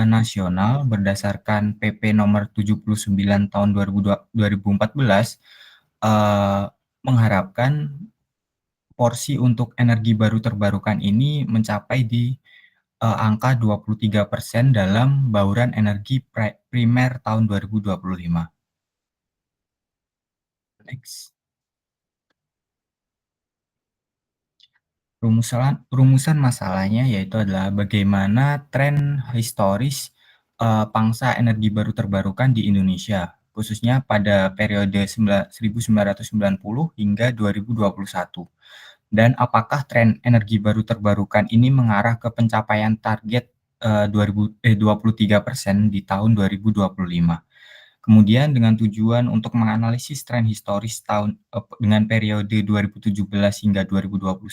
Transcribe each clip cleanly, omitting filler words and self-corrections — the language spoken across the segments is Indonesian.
nasional berdasarkan PP nomor 79 tahun 2014, mengharapkan porsi untuk energi baru terbarukan ini mencapai di angka 23% dalam bauran energi primer tahun 2025. Next. Rumusan masalahnya yaitu adalah bagaimana tren historis pangsa energi baru terbarukan di Indonesia, khususnya pada periode 1990 hingga 2021. Dan apakah tren energi baru terbarukan ini mengarah ke pencapaian target 23% di tahun 2025. Kemudian dengan tujuan untuk menganalisis tren historis dengan periode 2017 hingga 2021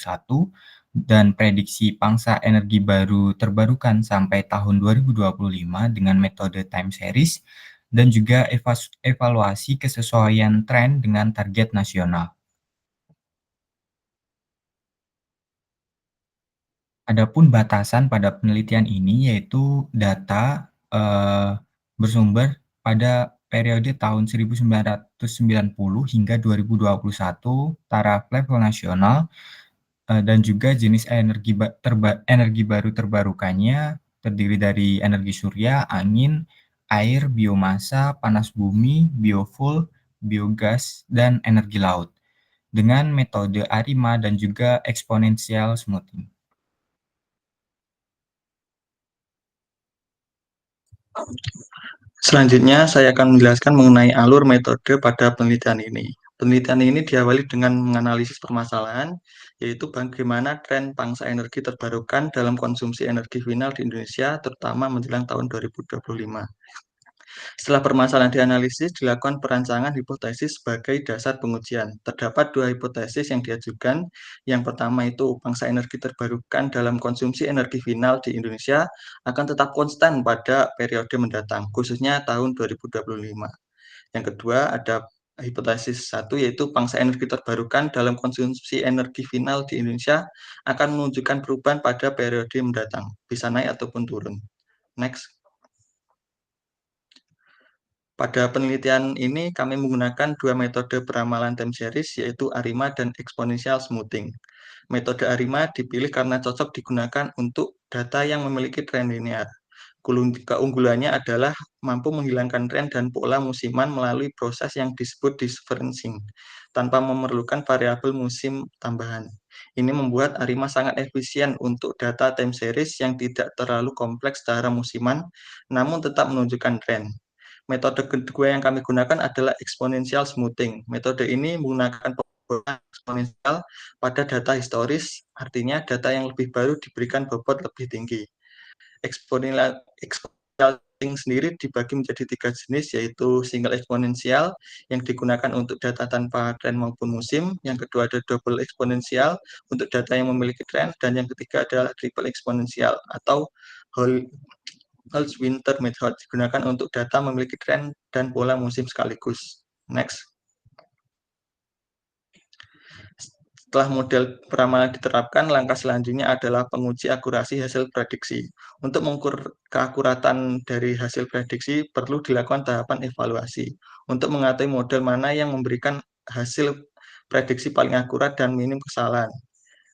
dan prediksi pangsa energi baru terbarukan sampai tahun 2025 dengan metode time series dan juga evaluasi kesesuaian tren dengan target nasional. Adapun batasan pada penelitian ini yaitu data bersumber pada periode tahun 1990 hingga 2021 taraf level nasional dan juga jenis energi baru terbarukannya terdiri dari energi surya, angin, air, biomasa, panas bumi, biofuel, biogas, dan energi laut dengan metode ARIMA dan juga exponential smoothing. Selanjutnya, saya akan menjelaskan mengenai alur metode pada penelitian ini. Penelitian ini diawali dengan menganalisis permasalahan, yaitu bagaimana tren pangsa energi terbarukan dalam konsumsi energi final di Indonesia, terutama menjelang tahun 2025. Setelah permasalahan dianalisis, dilakukan perancangan hipotesis sebagai dasar pengujian. Terdapat dua hipotesis yang diajukan. Yang pertama itu pangsa energi terbarukan dalam konsumsi energi final di Indonesia akan tetap konstan pada periode mendatang, khususnya tahun 2025. Yang kedua ada hipotesis satu yaitu pangsa energi terbarukan dalam konsumsi energi final di Indonesia akan menunjukkan perubahan pada periode mendatang, bisa naik ataupun turun. Next. Pada penelitian ini kami menggunakan dua metode peramalan time series yaitu ARIMA dan exponential smoothing. Metode ARIMA dipilih karena cocok digunakan untuk data yang memiliki tren linear. Keunggulannya adalah mampu menghilangkan tren dan pola musiman melalui proses yang disebut differencing tanpa memerlukan variabel musim tambahan. Ini membuat ARIMA sangat efisien untuk data time series yang tidak terlalu kompleks secara musiman namun tetap menunjukkan tren. Metode kedua yang kami gunakan adalah exponential smoothing. Metode ini menggunakan pembobotan eksponensial pada data historis, artinya data yang lebih baru diberikan bobot lebih tinggi. Exponential smoothing sendiri dibagi menjadi tiga jenis, yaitu single eksponensial yang digunakan untuk data tanpa tren maupun musim, yang kedua ada double eksponensial untuk data yang memiliki tren, dan yang ketiga adalah triple eksponensial atau whole winter method digunakan untuk data memiliki tren dan pola musim sekaligus. Next. Setelah model peramalan diterapkan, langkah selanjutnya adalah penguji akurasi hasil prediksi. Untuk mengukur keakuratan dari hasil prediksi, perlu dilakukan tahapan evaluasi untuk mengetahui model mana yang memberikan hasil prediksi paling akurat dan minim kesalahan.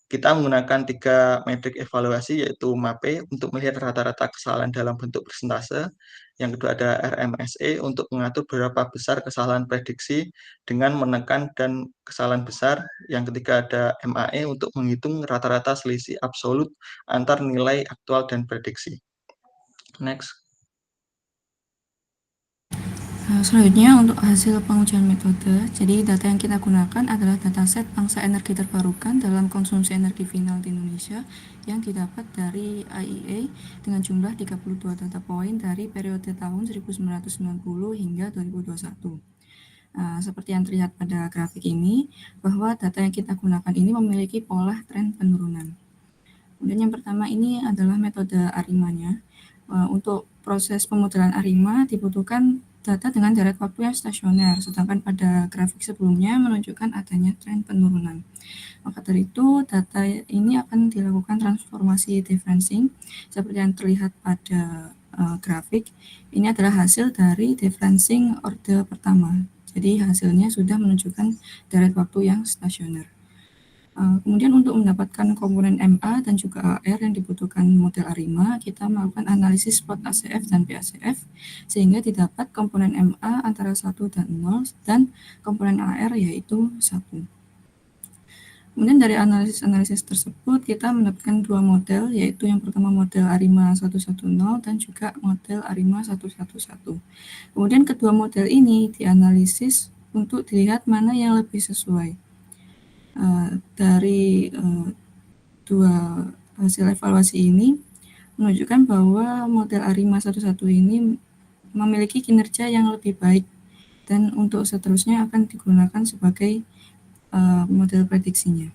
Kita menggunakan tiga metrik evaluasi yaitu MAPE untuk melihat rata-rata kesalahan dalam bentuk persentase. Yang kedua ada RMSE untuk mengatur berapa besar kesalahan prediksi dengan menekan dan kesalahan besar. Yang ketiga ada MAE untuk menghitung rata-rata selisih absolut antar nilai aktual dan prediksi. Next. Selanjutnya untuk hasil pengujian metode, jadi data yang kita gunakan adalah dataset pangsa energi terbarukan dalam konsumsi energi final di Indonesia yang didapat dari IEA dengan jumlah 32 data point dari periode tahun 1990 hingga 2021. Seperti yang terlihat pada grafik ini, bahwa data yang kita gunakan ini memiliki pola tren penurunan. Kemudian yang pertama ini adalah metode ARIMA-nya. Untuk proses pemodelan ARIMA dibutuhkan data dengan deret waktu yang stasioner, sedangkan pada grafik sebelumnya menunjukkan adanya tren penurunan. Maka dari itu, data ini akan dilakukan transformasi differencing seperti yang terlihat pada grafik, ini adalah hasil dari differencing orde pertama. Jadi hasilnya sudah menunjukkan deret waktu yang stasioner. Kemudian untuk mendapatkan komponen MA dan juga AR yang dibutuhkan model ARIMA, kita melakukan analisis spot ACF dan PACF, sehingga didapat komponen MA antara 1 dan 0, dan komponen AR yaitu 1. Kemudian dari analisis tersebut, kita mendapatkan dua model, yaitu yang pertama model ARIMA 110 dan juga model ARIMA 111. Kemudian kedua model ini dianalisis untuk dilihat mana yang lebih sesuai. Dari dua hasil evaluasi ini menunjukkan bahwa model ARIMA 11 ini memiliki kinerja yang lebih baik dan untuk seterusnya akan digunakan sebagai model prediksinya.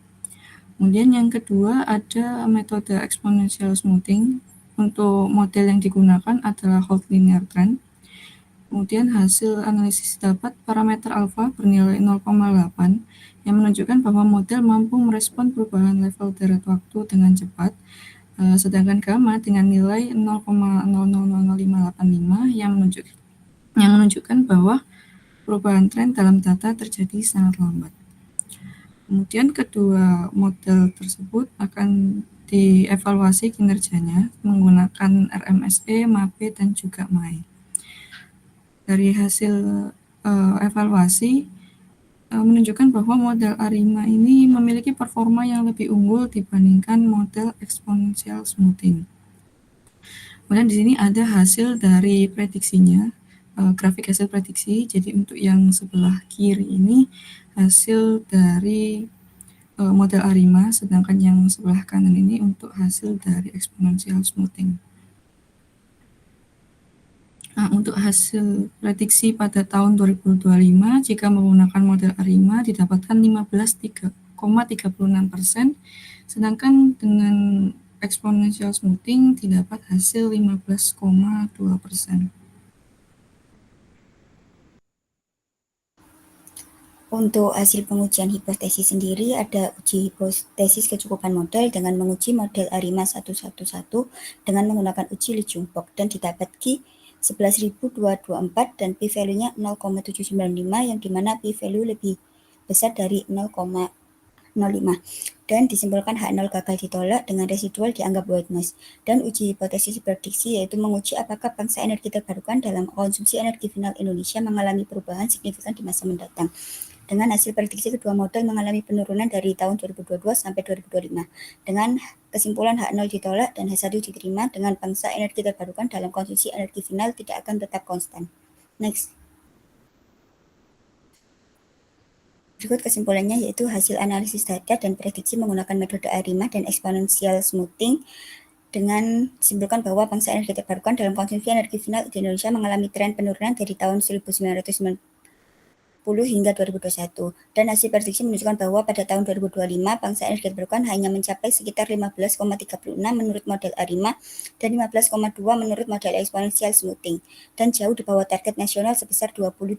Kemudian yang kedua ada metode exponential smoothing. Untuk model yang digunakan adalah Holt linear trend. Kemudian hasil analisis dapat parameter alfa bernilai 0,8 yang menunjukkan bahwa model mampu merespon perubahan level deret waktu dengan cepat, sedangkan gamma dengan nilai 0,000585 yang menunjukkan bahwa perubahan tren dalam data terjadi sangat lambat. Kemudian kedua model tersebut akan dievaluasi kinerjanya menggunakan RMSE, MAPE, dan juga MAE. Dari hasil evaluasi menunjukkan bahwa model ARIMA ini memiliki performa yang lebih unggul dibandingkan model exponential smoothing. Kemudian di sini ada hasil dari prediksinya, grafik hasil prediksi. Jadi untuk yang sebelah kiri ini hasil dari model ARIMA, sedangkan yang sebelah kanan ini untuk hasil dari exponential smoothing. Nah, untuk hasil prediksi pada tahun 2025, jika menggunakan model ARIMA didapatkan 15,36%, sedangkan dengan exponential smoothing didapat hasil 15,2%. Untuk hasil pengujian hipotesis sendiri, ada uji hipotesis kecukupan model dengan menguji model ARIMA 111 dengan menggunakan uji Lee Jung-bok dan didapat Q 11.224 dan p-value-nya 0,795 yang dimana p-value lebih besar dari 0,05 dan disimpulkan H0 gagal ditolak dengan residual dianggap white noise. Dan uji hipotesis prediksi yaitu menguji apakah pangsa energi terbarukan dalam konsumsi energi final Indonesia mengalami perubahan signifikan di masa mendatang. Dengan hasil prediksi kedua model mengalami penurunan dari tahun 2022 sampai 2025. Dengan kesimpulan H0 ditolak dan H1 diterima dengan pangsa energi terbarukan dalam konsumsi energi final tidak akan tetap konstan. Next. Berikut kesimpulannya yaitu hasil analisis data dan prediksi menggunakan metode ARIMA dan exponential smoothing dengan disimpulkan bahwa pangsa energi terbarukan dalam konsumsi energi final di Indonesia mengalami tren penurunan dari tahun 1990 hingga 2021 dan hasil prediksi menunjukkan bahwa pada tahun 2025 pangsa energi terbarukan hanya mencapai sekitar 15,36 menurut model ARIMA dan 15,2 menurut model exponential smoothing dan jauh di bawah target nasional sebesar 23%.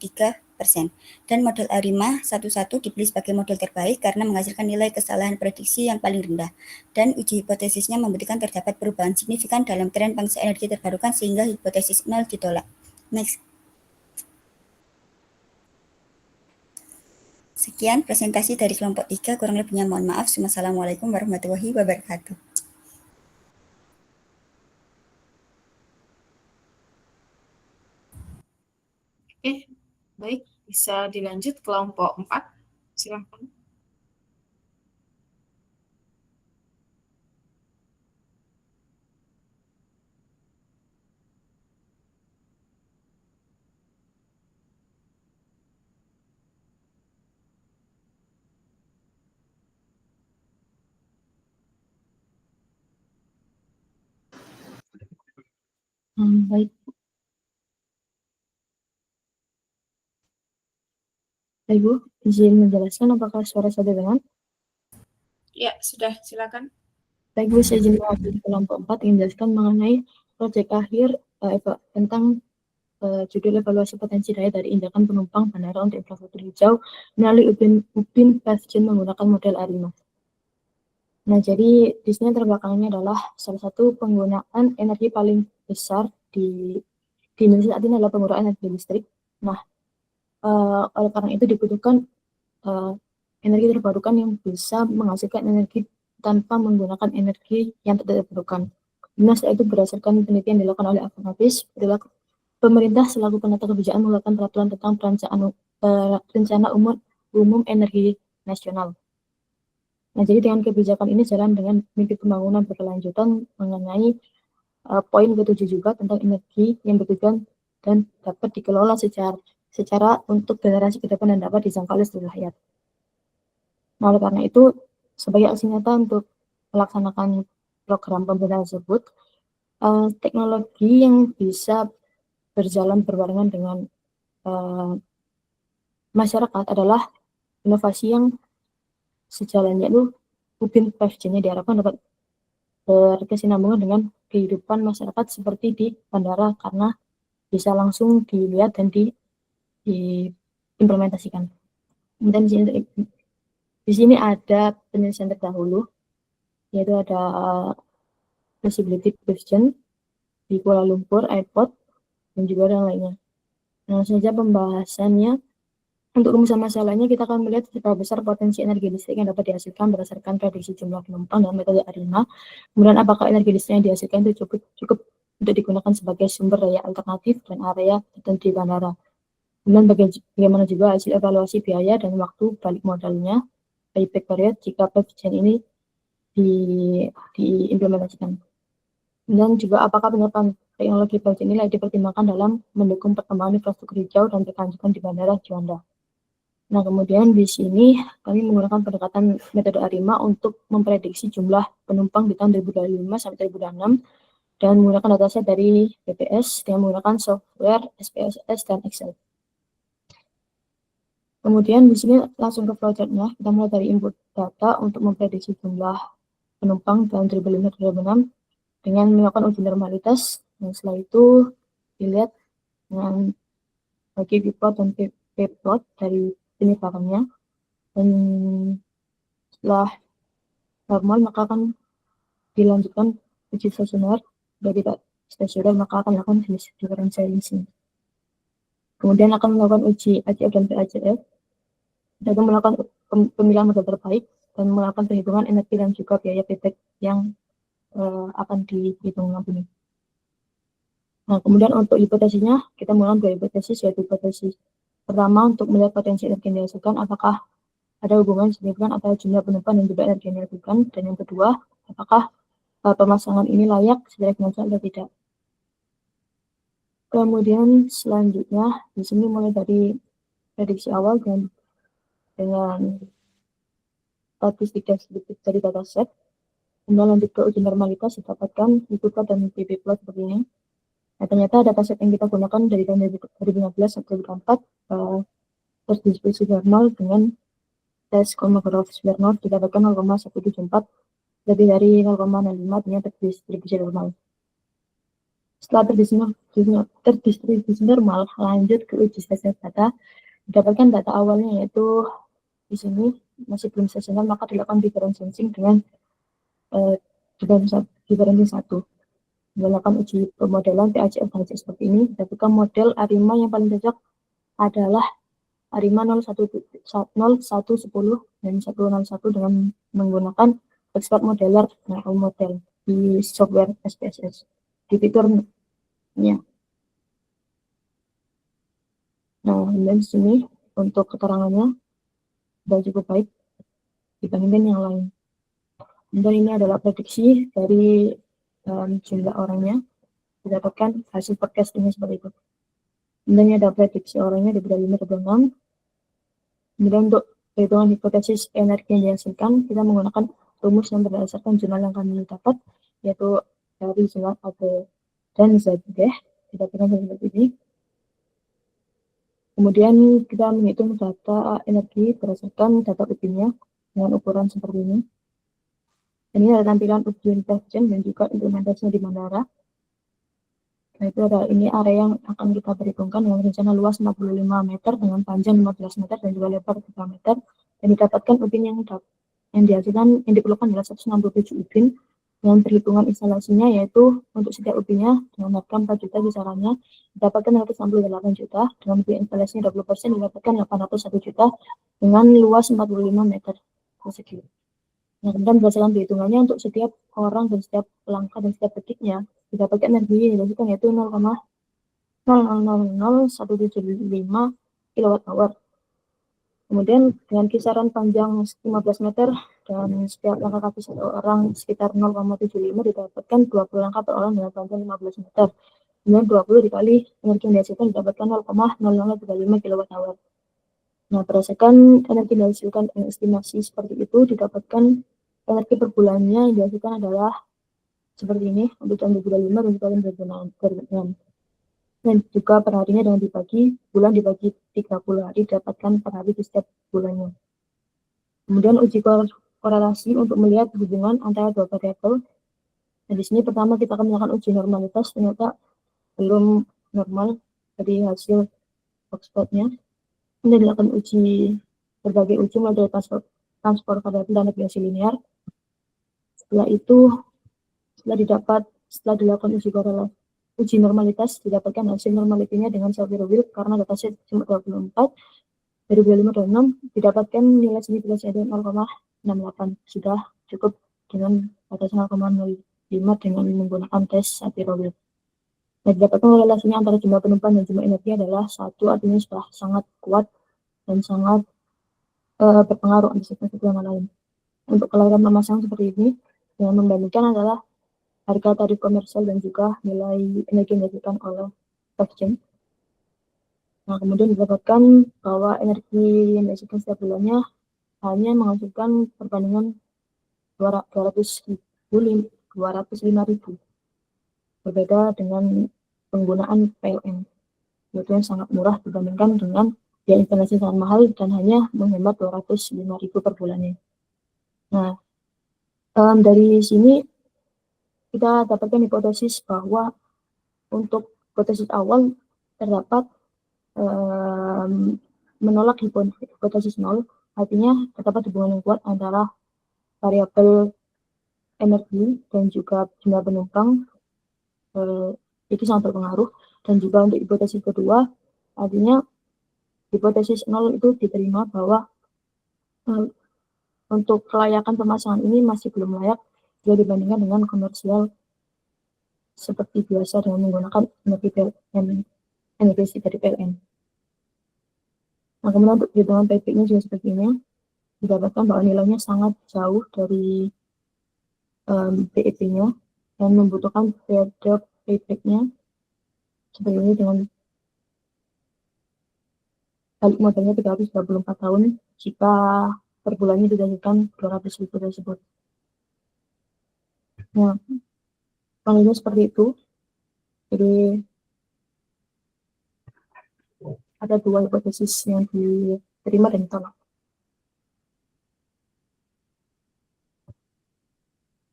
Dan model ARIMA 11 dipilih sebagai model terbaik karena menghasilkan nilai kesalahan prediksi yang paling rendah dan uji hipotesisnya membuktikan terdapat perubahan signifikan dalam tren pangsa energi terbarukan sehingga hipotesis 0 ditolak. Next. Sekian presentasi dari kelompok 3, kurang lebihnya mohon maaf. Wassalamualaikum warahmatullahi wabarakatuh. Oke, baik. Bisa dilanjut kelompok 4. Silakan. Baik. Ibu, izin menjelaskan apakah suara saya dengar? Ya, sudah. Silakan. Baik, Bu, saya izin mewakili kelompok 4 ingin menjelaskan mengenai proyek akhir tentang judul evaluasi potensi daya dari injakan penumpang bandara untuk infrastruktur hijau melalui Upin Pathgen menggunakan model ARIMA. Nah, jadi di sini terbelakangnya adalah salah satu penggunaan energi paling besar di Indonesia saat ini adalah pengurangan energi listrik. Nah, oleh karena itu dibutuhkan energi terbarukan yang bisa menghasilkan energi tanpa menggunakan energi yang tidak terbarukan. Nah, setelah itu berdasarkan penelitian dilakukan oleh Akronabis, pemerintah selaku penata kebijakan mengeluarkan peraturan tentang rencana umum energi nasional. Nah, jadi dengan kebijakan ini jalan dengan mimpi pembangunan berkelanjutan mengenai poin ke-7 juga tentang energi yang bertujuan dan dapat dikelola secara untuk generasi ke depan dan dapat dijangkau oleh seluruh rakyat. Nah, oleh karena itu, sebagai aksi nyata untuk melaksanakan program pemerintah tersebut, teknologi yang bisa berjalan berbarengan dengan masyarakat adalah inovasi yang sejalannya itu UPIN 5G-nya diharapkan dapat berkesinambungan dengan kehidupan masyarakat seperti di bandara karena bisa langsung dilihat dan diimplementasikan. Dan di sini ada penelitian terdahulu, yaitu ada feasibility question di Kuala Lumpur Airport dan juga ada yang lainnya. Nah, saja pembahasannya. Untuk rumusan masalahnya, kita akan melihat seberapa besar potensi energi listrik yang dapat dihasilkan berdasarkan prediksi jumlah penumpang dan metode ARIMA. Kemudian, apakah energi listrik yang dihasilkan itu cukup untuk digunakan sebagai sumber daya alternatif dan area tertentu di bandara. Kemudian, bagaimana juga hasil evaluasi biaya dan waktu balik modalnya, payback period, jika PFJ ini diimplementasikan. Dan juga apakah penerapan teknologi PFJ ini dipertimbangkan dalam mendukung perkembangan infrastruktur hijau dan berkelanjutan di Bandara Juanda. Nah, kemudian di sini kami menggunakan pendekatan metode ARIMA untuk memprediksi jumlah penumpang di tahun 2025 sampai 2026 dan menggunakan dataset dari BPS dengan menggunakan software SPSS dan Excel. Kemudian di sini langsung ke flowchart-nya, kita mulai dari input data untuk memprediksi jumlah penumpang tahun 2005-2006 dengan melakukan uji normalitas. Dan setelah itu dilihat dengan bagi plot dan p-plot dari ini pakamnya, dan setelah normal maka akan dilanjutkan uji stasioner, dari tidak stasioner maka akan melakukan differentiation. Kemudian akan melakukan uji ACF dan PACF, dan melakukan pemilihan model terbaik dan melakukan perhitungan energi dan juga biaya payback yang akan dihitung nanti. Nah, kemudian untuk hipotesisnya kita menggunakan dua hipotesis, yaitu hipotesis pertama untuk melihat potensi energi yang dihasilkan, apakah ada hubungan signifikan antara jumlah penumpang dan juga energi yang dihasilkan, dan yang kedua, apakah pemasangan ini layak secara finansial atau tidak. Kemudian selanjutnya di sini mulai dari prediksi awal dan dengan statistik dari dataset, kemudian lanjut ke uji normalitas didapatkan plot dan plot seperti ini. Nah, ternyata dataset yang kita gunakan dari tahun 2015 sampai 2004 terdistribusi normal dengan tes Kolmogorov-Smirnov didapatkan 0,174, lebih dari 0,65 dengan terdistribusi normal. Setelah terdistribusi normal, lanjut ke uji statistik data, didapatkan data awalnya yaitu di sini masih belum stasioner, maka dilakukan differentiating dengan differentiating 1. Melakukan uji pemodelan PACF dan HC seperti ini, didapatkan model ARIMA yang paling cocok adalah ARIMA 0110 dan 101 dengan menggunakan expert modeler model di software SPSS di fiturnya. Nah, dan di sini untuk keterangannya sudah cukup baik dibandingkan yang lain. Dan ini adalah prediksi dari jumlah orangnya, didapatkan hasil forecastingnya seperti itu. Dan ini ada prediksi orangnya di 2005-2006. Kemudian untuk perhitungan hipotesis energi yang dihasilkan, kita menggunakan rumus yang berdasarkan jumlah yang kami dapat, yaitu dari jumlah AB dan ZD, didapatkan seperti ini. Kemudian kita menghitung data energi berdasarkan data UPIN-nya dengan ukuran seperti ini. Ini ada tampilan ujian PFJ dan juga implementasinya di bandara. Nah, itu ada ini area yang akan kita perhitungkan dengan rencana luas 65 meter dengan panjang 15 meter dan juga lebar 3 meter. Dan didapatkan UPIN yang dihasilkan yang diperlukan adalah 167 UPIN Dengan perhitungan instalasinya yaitu untuk setiap UB-nya dengan harga 4 juta kisarannya didapatkan 168 juta, dengan biaya instalasinya 20% didapatkan 801 juta dengan luas 45 meter persegi. Nah, kemudian berdasarkan perhitungannya untuk setiap orang dan setiap langkah dan setiap detiknya didapatkan energi yang dihasilkan yaitu 0,000175 kWh. Kemudian dengan kisaran panjang 15 meter dan setiap langkah kaki satu orang sekitar 0,75 didapatkan 20 langkah per orang dengan panjang 15 meter. Kemudian 20 dikali energi yang dihasilkan didapatkan 0,0035 kWh. Nah, berdasarkan energi yang dihasilkan dengan estimasi seperti itu didapatkan energi per bulannya yang dihasilkan adalah seperti ini untuk tahun 2005 dan tahun 2006. Dan juga per harinya dengan dibagi, bulan dibagi 30 hari didapatkan per hari di setiap bulannya. Kemudian uji korelasi untuk melihat hubungan antara dua variabel. Nah, di sini pertama kita akan melakukan uji normalitas, ternyata belum normal dari hasil Oxford-nya. Kemudian dilakukan berbagai uji mulai dari transport variabel dan regresi linear. Setelah itu, setelah dilakukan uji normalitas didapatkan hasil normalitinya dengan Shapiro-Wilk karena dataset cuma 24 dari 2005-2006 didapatkan nilai signifikansi ada 0,68 sudah cukup dengan batas 0,05 dengan menggunakan tes Shapiro-Wilk. Nah, didapatkan relasinya antara jumlah penumpang dan jumlah energi adalah 1, artinya sudah sangat kuat dan sangat berpengaruh antara satu sama lain. Untuk kelahiran memasang seperti ini yang membandingkan adalah harga tarif komersial dan juga nilai energi yang dihasilkan oleh exchange. Nah, kemudian didapatkan bahwa energi yang dihasilkan setiap bulannya hanya menghasilkan perbandingan 205.000. Berbeda dengan penggunaan PLN, yaitu yang sangat murah dibandingkan dengan biaya instalasi sangat mahal dan hanya menghemat 205.000 per bulannya. Nah, dari sini kita dapatkan hipotesis bahwa untuk hipotesis awal terdapat menolak hipotesis nol, artinya terdapat hubungan yang kuat antara variabel energi dan juga jumlah penumpang, itu sangat berpengaruh. Dan juga untuk hipotesis kedua, artinya hipotesis nol itu diterima bahwa untuk kelayakan pemasangan ini masih belum layak jika dibandingkan dengan komersial seperti biasa dengan menggunakan energi dari PLN. Nah, kemudian untuk perhitungan payback-nya juga seperti ini, didapatkan bahwa nilainya sangat jauh dari PEP-nya dan membutuhkan periode payback-nya seperti ini dengan balik modalnya 334 tahun jika per bulannya dihasilkan 200.000 tersebut. Nah, panggilnya seperti itu. Jadi ada dua hipotesis yang diterima dan ditolak.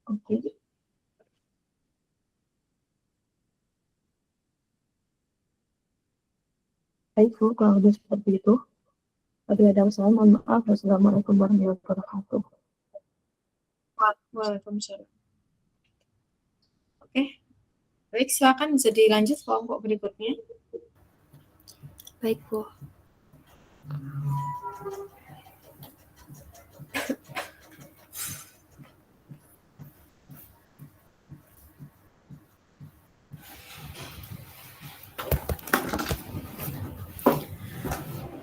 Oke. Baik, Bu, kurang lebih seperti itu. Apabila ada kesalahan, mohon maaf. Wassalamualaikum warahmatullahi wabarakatuh. Waalaikumsalam. Oke, baik, silakan bisa dilanjut kelompok berikutnya. Baik, Bu.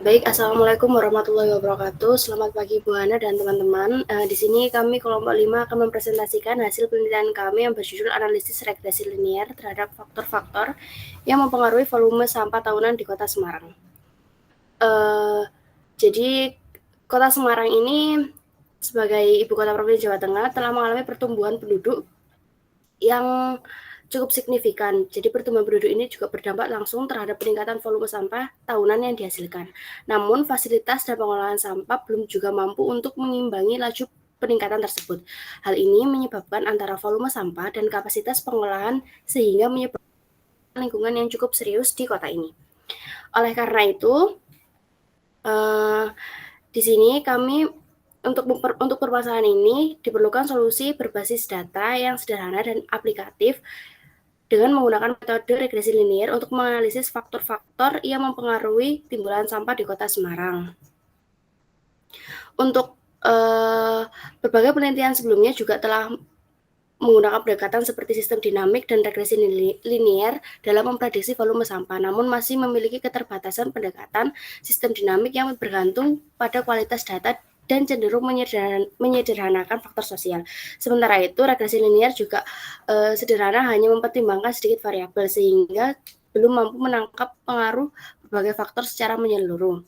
Baik, Assalamualaikum warahmatullahi wabarakatuh. Selamat pagi Bu Hana dan teman-teman. Di sini kami kelompok 5 akan mempresentasikan hasil penelitian kami yang berjudul analisis regresi linear terhadap faktor-faktor yang mempengaruhi volume sampah tahunan di Kota Semarang. Jadi Kota Semarang ini sebagai ibu kota provinsi Jawa Tengah telah mengalami pertumbuhan penduduk yang cukup signifikan. Jadi pertumbuhan penduduk ini juga berdampak langsung terhadap peningkatan volume sampah tahunan yang dihasilkan. Namun fasilitas dan pengolahan sampah belum juga mampu untuk mengimbangi laju peningkatan tersebut. Hal ini menyebabkan antara volume sampah dan kapasitas pengolahan sehingga menyebabkan lingkungan yang cukup serius di kota ini. Oleh karena itu, di sini kami Untuk permasalahan ini diperlukan solusi berbasis data yang sederhana dan aplikatif dengan menggunakan metode regresi linier untuk menganalisis faktor-faktor yang mempengaruhi timbulan sampah di Kota Semarang. Untuk berbagai penelitian sebelumnya juga telah menggunakan pendekatan seperti sistem dinamik dan regresi linier dalam memprediksi volume sampah, namun masih memiliki keterbatasan pendekatan sistem dinamik yang bergantung pada kualitas data dan cenderung menyederhanakan faktor sosial. Sementara itu, regresi linier juga sederhana, hanya mempertimbangkan sedikit variabel sehingga belum mampu menangkap pengaruh berbagai faktor secara menyeluruh.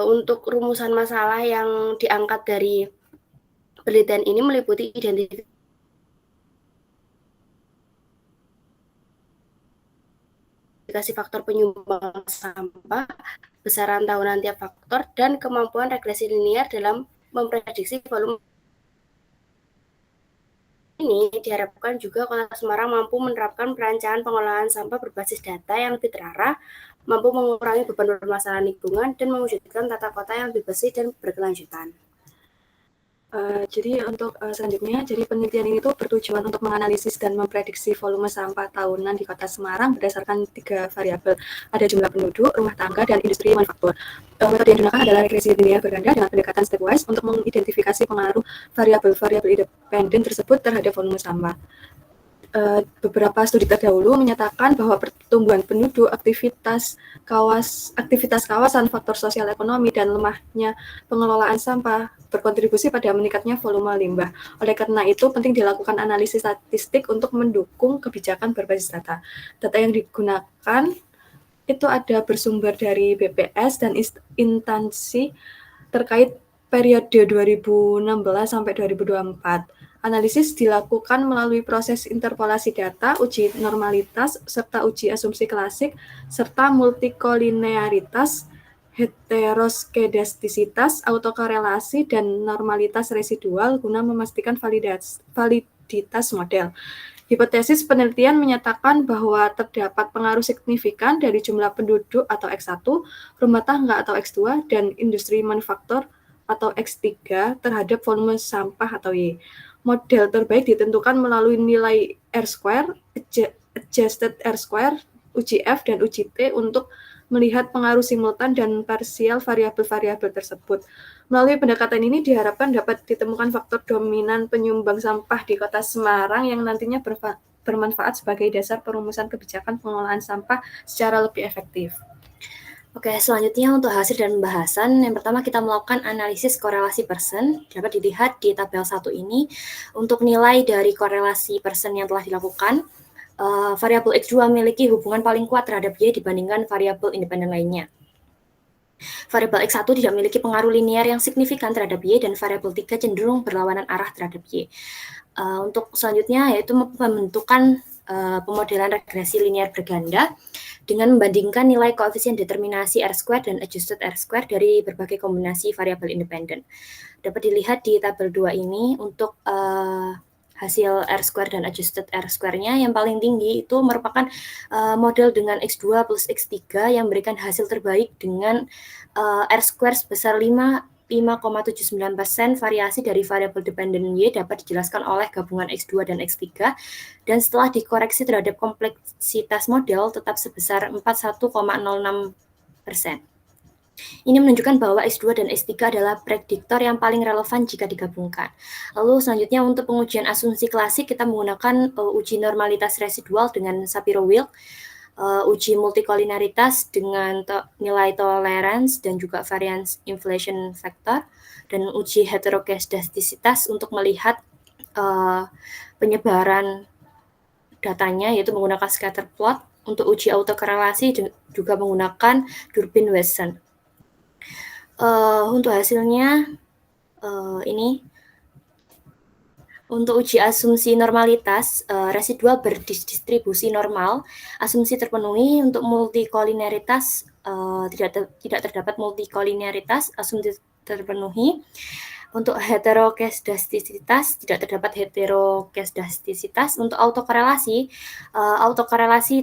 Untuk rumusan masalah yang diangkat dari penelitian ini meliputi identifikasi faktor penyumbang sampah, besaran tahunan tiap faktor, dan kemampuan regresi linier dalam memprediksi volume. Ini diharapkan juga Kota Semarang mampu menerapkan perancangan pengolahan sampah berbasis data yang lebih terarah, mampu mengurangi beban permasalahan lingkungan, dan mewujudkan tata kota yang lebih bersih dan berkelanjutan. Jadi untuk selanjutnya, jadi penelitian ini tuh bertujuan untuk menganalisis dan memprediksi volume sampah tahunan di Kota Semarang berdasarkan 3 variabel. Ada jumlah penduduk, rumah tangga, dan industri manufaktur. Metode yang digunakan adalah regresi linier berganda dengan pendekatan stepwise untuk mengidentifikasi pengaruh variabel-variabel independen tersebut terhadap volume sampah. Beberapa studi terdahulu menyatakan bahwa pertumbuhan penduduk, aktivitas kawasan, faktor sosial ekonomi, dan lemahnya pengelolaan sampah berkontribusi pada meningkatnya volume limbah. Oleh karena itu, penting dilakukan analisis statistik untuk mendukung kebijakan berbasis data. Data yang digunakan itu ada bersumber dari BPS dan instansi terkait periode 2016 sampai 2024. Analisis dilakukan melalui proses interpolasi data, uji normalitas, serta uji asumsi klasik, serta multikolinearitas, heteroskedastisitas, autokorelasi, dan normalitas residual guna memastikan validitas model. Hipotesis penelitian menyatakan bahwa terdapat pengaruh signifikan dari jumlah penduduk atau X1, rumah tangga atau X2, dan industri manufaktur atau X3 terhadap volume sampah atau Y. Model terbaik ditentukan melalui nilai R-square, adjusted R-square, uji F, dan uji T untuk melihat pengaruh simultan dan parsial variabel-variabel tersebut. Melalui pendekatan ini diharapkan dapat ditemukan faktor dominan penyumbang sampah di Kota Semarang yang nantinya bermanfaat sebagai dasar perumusan kebijakan pengelolaan sampah secara lebih efektif. Oke, selanjutnya untuk hasil dan pembahasan, yang pertama kita melakukan analisis korelasi persen, dapat dilihat di tabel 1 ini. Untuk nilai dari korelasi persen yang telah dilakukan, variabel X2 memiliki hubungan paling kuat terhadap Y dibandingkan variabel independen lainnya. Variabel X1 tidak memiliki pengaruh linear yang signifikan terhadap Y, dan variabel 3 cenderung berlawanan arah terhadap Y. Untuk selanjutnya yaitu pembentukan pemodelan regresi linier berganda dengan membandingkan nilai koefisien determinasi R-square dan adjusted R-square dari berbagai kombinasi variabel independen. Dapat dilihat di tabel 2 ini untuk hasil R-square dan adjusted R-square-nya yang paling tinggi itu merupakan model dengan X2 plus X3 yang memberikan hasil terbaik dengan R-square sebesar 5,79%. Variasi dari variabel dependen Y dapat dijelaskan oleh gabungan X2 dan X3, dan setelah dikoreksi terhadap kompleksitas model tetap sebesar 41,06%. Ini menunjukkan bahwa X2 dan X3 adalah prediktor yang paling relevan jika digabungkan. Lalu selanjutnya untuk pengujian asumsi klasik kita menggunakan uji normalitas residual dengan Shapiro-Wilk, uji multikolinearitas dengan nilai tolerance dan juga variance inflation factor, dan uji heteroskedastisitas untuk melihat penyebaran datanya yaitu menggunakan scatter plot. Untuk uji autokorelasi juga menggunakan Durbin-Watson. Untuk hasilnya ini. Untuk uji asumsi normalitas, residual berdistribusi normal, asumsi terpenuhi. Untuk multikolinearitas, tidak terdapat multikolinearitas, asumsi terpenuhi. Untuk heteroskedastisitas, tidak terdapat heteroskedastisitas. Untuk autokorelasi,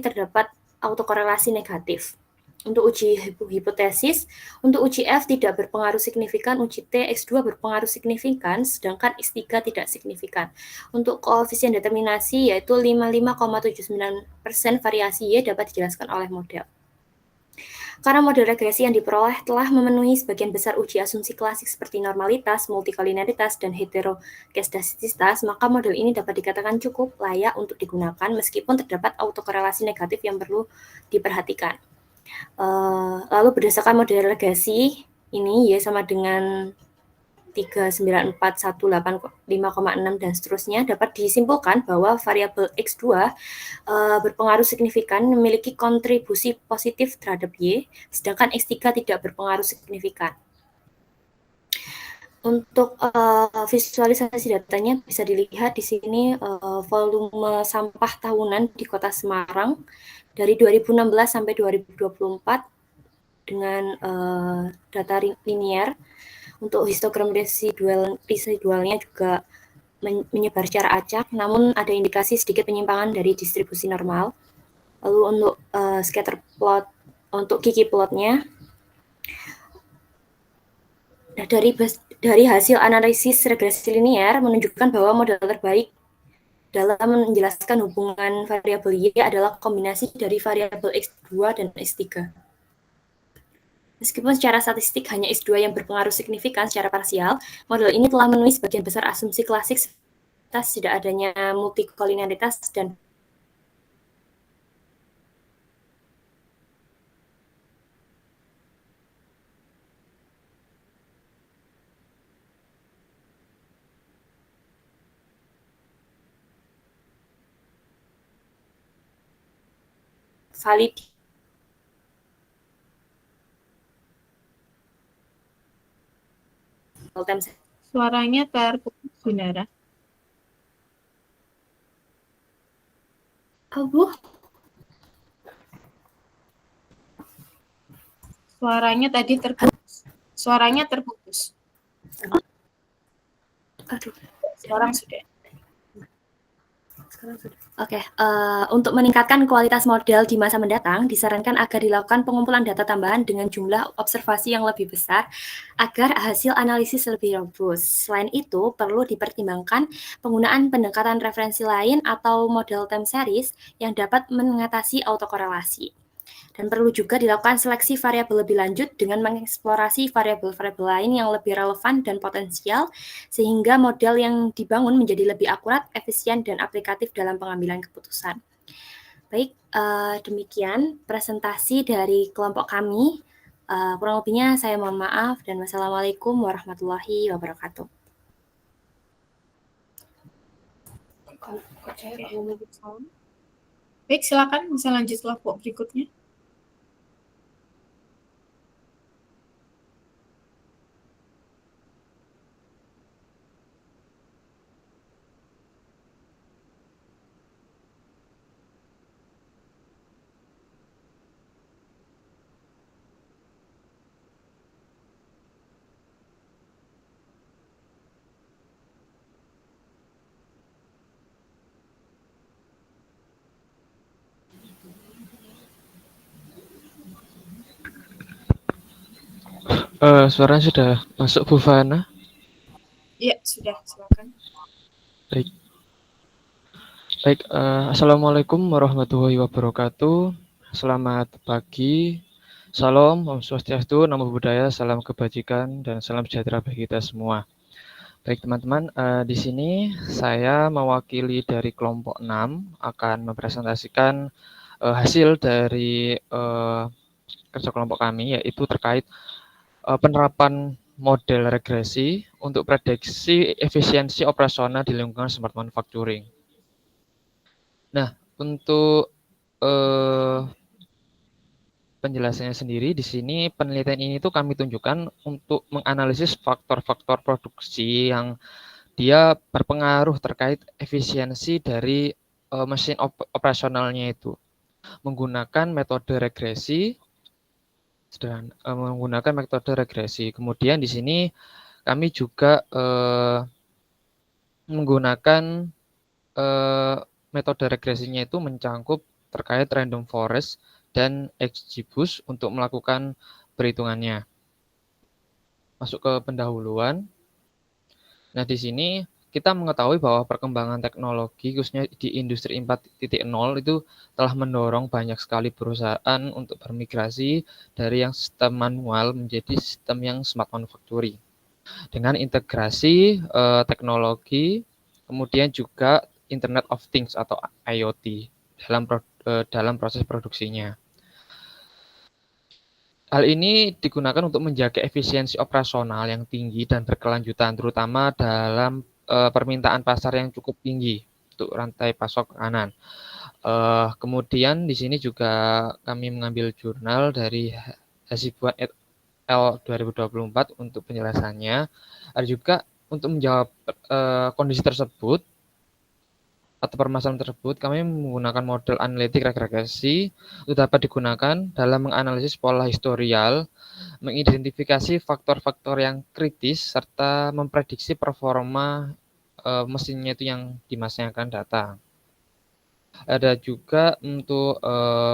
terdapat autokorelasi negatif. Untuk uji hipotesis, untuk uji F tidak berpengaruh signifikan, uji T X2 berpengaruh signifikan, sedangkan X3 tidak signifikan. Untuk koefisien determinasi yaitu 55,79% variasi Y dapat dijelaskan oleh model. Karena model regresi yang diperoleh telah memenuhi sebagian besar uji asumsi klasik seperti normalitas, multikolinaritas, dan heteroskedastisitas, maka model ini dapat dikatakan cukup layak untuk digunakan meskipun terdapat autokorelasi negatif yang perlu diperhatikan. Lalu berdasarkan model regresi ini Y sama dengan 39418,5,6 dan seterusnya, dapat disimpulkan bahwa variabel X2 berpengaruh signifikan, memiliki kontribusi positif terhadap Y, sedangkan X3 tidak berpengaruh signifikan. Untuk visualisasi datanya bisa dilihat di sini volume sampah tahunan di Kota Semarang dari 2016 sampai 2024 dengan data linear. Untuk histogram residualnya juga menyebar secara acak, namun ada indikasi sedikit penyimpangan dari distribusi normal. Lalu untuk scatter plot, untuk Gini plotnya, dari hasil analisis regresi linear menunjukkan bahwa model terbaik dalam menjelaskan hubungan variabel Y adalah kombinasi dari variabel X2 dan X3. Meskipun secara statistik hanya X2 yang berpengaruh signifikan secara parsial, model ini telah memenuhi sebagian besar asumsi klasik atas tidak adanya multikolinaritas dan valid. Suaranya terputus, Dinara. Bu? Suaranya tadi terputus. Suaranya terputus. Aduh, Sekarang sudah. Oke, untuk meningkatkan kualitas model di masa mendatang, disarankan agar dilakukan pengumpulan data tambahan dengan jumlah observasi yang lebih besar agar hasil analisis lebih robust. Selain itu, perlu dipertimbangkan penggunaan pendekatan referensi lain atau model time series yang dapat mengatasi autokorelasi. Dan perlu juga dilakukan seleksi variabel lebih lanjut dengan mengeksplorasi variabel-variabel lain yang lebih relevan dan potensial, sehingga model yang dibangun menjadi lebih akurat, efisien, dan aplikatif dalam pengambilan keputusan. Baik, demikian presentasi dari kelompok kami. Kurang lebihnya saya mohon maaf, dan wassalamualaikum warahmatullahi wabarakatuh. Baik, silakan bisa lanjut kelompok berikutnya. Suaranya sudah masuk, Bu Fana? Iya, sudah. Silakan. Baik. Assalamualaikum warahmatullahi wabarakatuh. Selamat pagi. Salam, Om Swastiastu, Namo Buddhaya, salam kebajikan, dan salam sejahtera bagi kita semua. Baik teman-teman, di sini saya mewakili dari kelompok 6 akan mempresentasikan hasil dari kerja kelompok kami, yaitu terkait penerapan model regresi untuk prediksi efisiensi operasional di lingkungan smart manufacturing. Nah, untuk penjelasannya sendiri di sini penelitian ini tuh kami tunjukkan untuk menganalisis faktor-faktor produksi yang dia berpengaruh terkait efisiensi dari mesin operasionalnya itu menggunakan metode regresi dan menggunakan metode regresi. Kemudian di sini kami juga menggunakan metode regresinya itu mencangkup terkait random forest dan XGBoost untuk melakukan perhitungannya. Masuk ke pendahuluan. Nah, di sini kita mengetahui bahwa perkembangan teknologi khususnya di industri 4.0 itu telah mendorong banyak sekali perusahaan untuk bermigrasi dari yang sistem manual menjadi sistem yang smart manufacturing. Dengan integrasi teknologi, kemudian juga Internet of Things atau IoT dalam proses produksinya. Hal ini digunakan untuk menjaga efisiensi operasional yang tinggi dan berkelanjutan, terutama dalam permintaan pasar yang cukup tinggi untuk rantai pasok makanan. Kemudian di sini juga kami mengambil jurnal dari Hasibuan et al. 2024 untuk penjelasannya. Ada juga untuk menjawab kondisi tersebut atau permasalahan tersebut, kami menggunakan model analitik regresi untuk dapat digunakan dalam menganalisis pola historial, mengidentifikasi faktor-faktor yang kritis, serta memprediksi performa mesinnya itu yang di masa yang akan datang. Ada juga untuk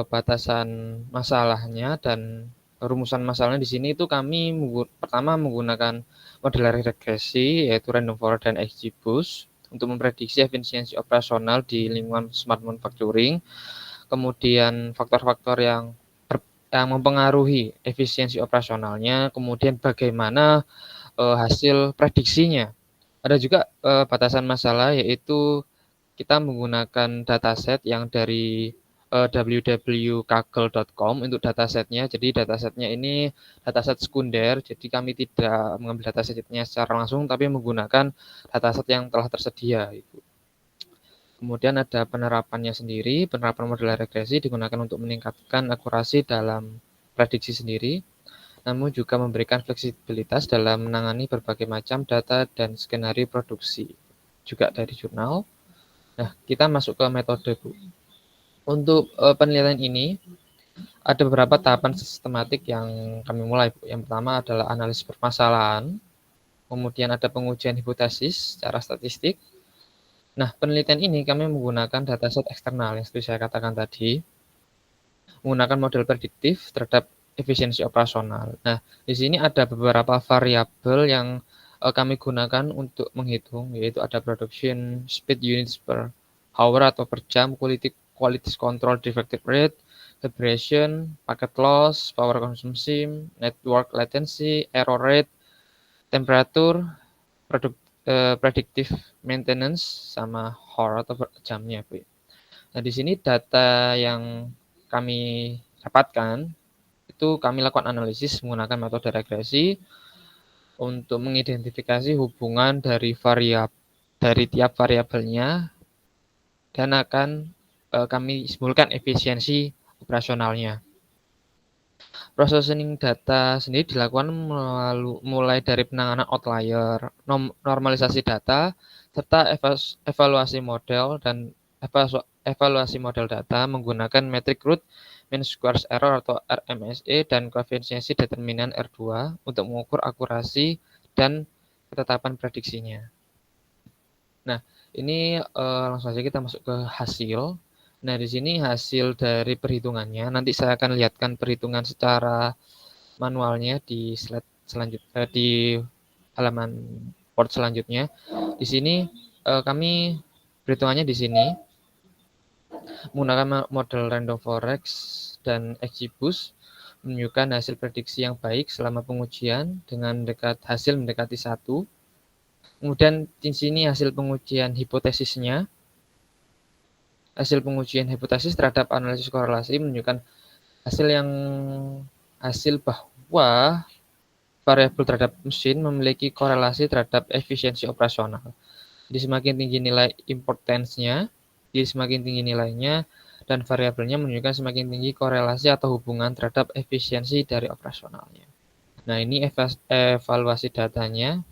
batasan masalahnya dan rumusan masalahnya di sini itu kami pertama menggunakan model regresi yaitu random forest dan XGBoost untuk memprediksi efisiensi operasional di lingkungan smart manufacturing. Kemudian faktor-faktor yang mempengaruhi efisiensi operasionalnya, kemudian bagaimana hasil prediksinya. Ada juga batasan masalah yaitu kita menggunakan dataset yang dari www.kaggle.com untuk datasetnya. Jadi datasetnya ini dataset sekunder, jadi kami tidak mengambil datasetnya secara langsung, tapi menggunakan dataset yang telah tersedia. Kemudian ada penerapannya sendiri. Penerapan model regresi digunakan untuk meningkatkan akurasi dalam prediksi sendiri, namun juga memberikan fleksibilitas dalam menangani berbagai macam data dan skenario produksi. Juga dari jurnal. Nah, kita masuk ke metode, Bu. Untuk penelitian ini, ada beberapa tahapan sistematik yang kami mulai, Bu. Yang pertama adalah analisis permasalahan, kemudian ada pengujian hipotesis secara statistik. Nah, penelitian ini kami menggunakan dataset eksternal yang seperti saya katakan tadi, menggunakan model prediktif terhadap efisiensi operasional. Nah, di sini ada beberapa variabel yang kami gunakan untuk menghitung, yaitu ada production speed units per hour atau per jam, quality control defective rate, calibration, packet loss, power consumption, network latency, error rate, temperature, predictive maintenance, sama hour atau per jamnya. Nah, di sini data yang kami dapatkan itu kami lakukan analisis menggunakan metode regresi untuk mengidentifikasi hubungan dari tiap variabelnya dan akan kami simpulkan efisiensi operasionalnya. Processing data sendiri dilakukan mulai dari penanganan outlier, normalisasi data, serta evaluasi model dan evaluasi model data menggunakan metric root mean squares error atau RMSE dan koefisiensi determinan R2 untuk mengukur akurasi dan ketetapan prediksinya. Nah, ini langsung saja kita masuk ke hasil. Nah, di sini hasil dari perhitungannya. Nanti saya akan lihatkan perhitungan secara manualnya di slide selanjutnya, di halaman Word selanjutnya. Di sini kami perhitungannya di sini menggunakan model random forest dan XGBoost menunjukkan hasil prediksi yang baik selama pengujian dengan hasil mendekati 1. Kemudian di sini hasil pengujian hipotesisnya. Hasil pengujian hipotesis terhadap analisis korelasi menunjukkan hasil bahwa variabel terhadap mesin memiliki korelasi terhadap efisiensi operasional. Jadi semakin tinggi nilai importance-nya, semakin tinggi nilainya, dan variabelnya menunjukkan semakin tinggi korelasi atau hubungan terhadap efisiensi dari operasionalnya. Nah, ini evaluasi datanya.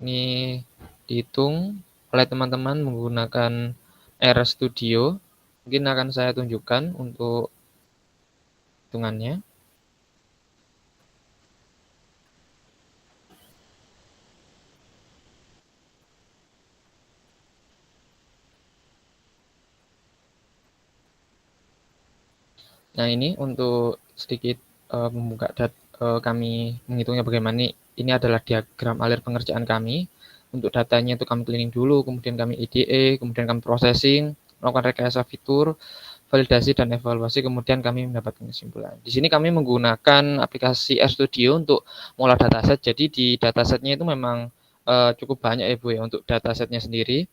Ini dihitung oleh teman-teman menggunakan RStudio. Mungkin akan saya tunjukkan untuk hitungannya. Nah, ini untuk sedikit membuka kami menghitungnya bagaimana. Ini adalah diagram alir pengerjaan kami. Untuk datanya itu kami cleaning dulu, kemudian kami IDE, kemudian kami processing, melakukan rekayasa fitur, validasi dan evaluasi, kemudian kami mendapatkan kesimpulan. Di sini kami menggunakan aplikasi RStudio untuk mengolah dataset. Jadi di datasetnya itu memang cukup banyak ya Bu ya untuk datasetnya sendiri.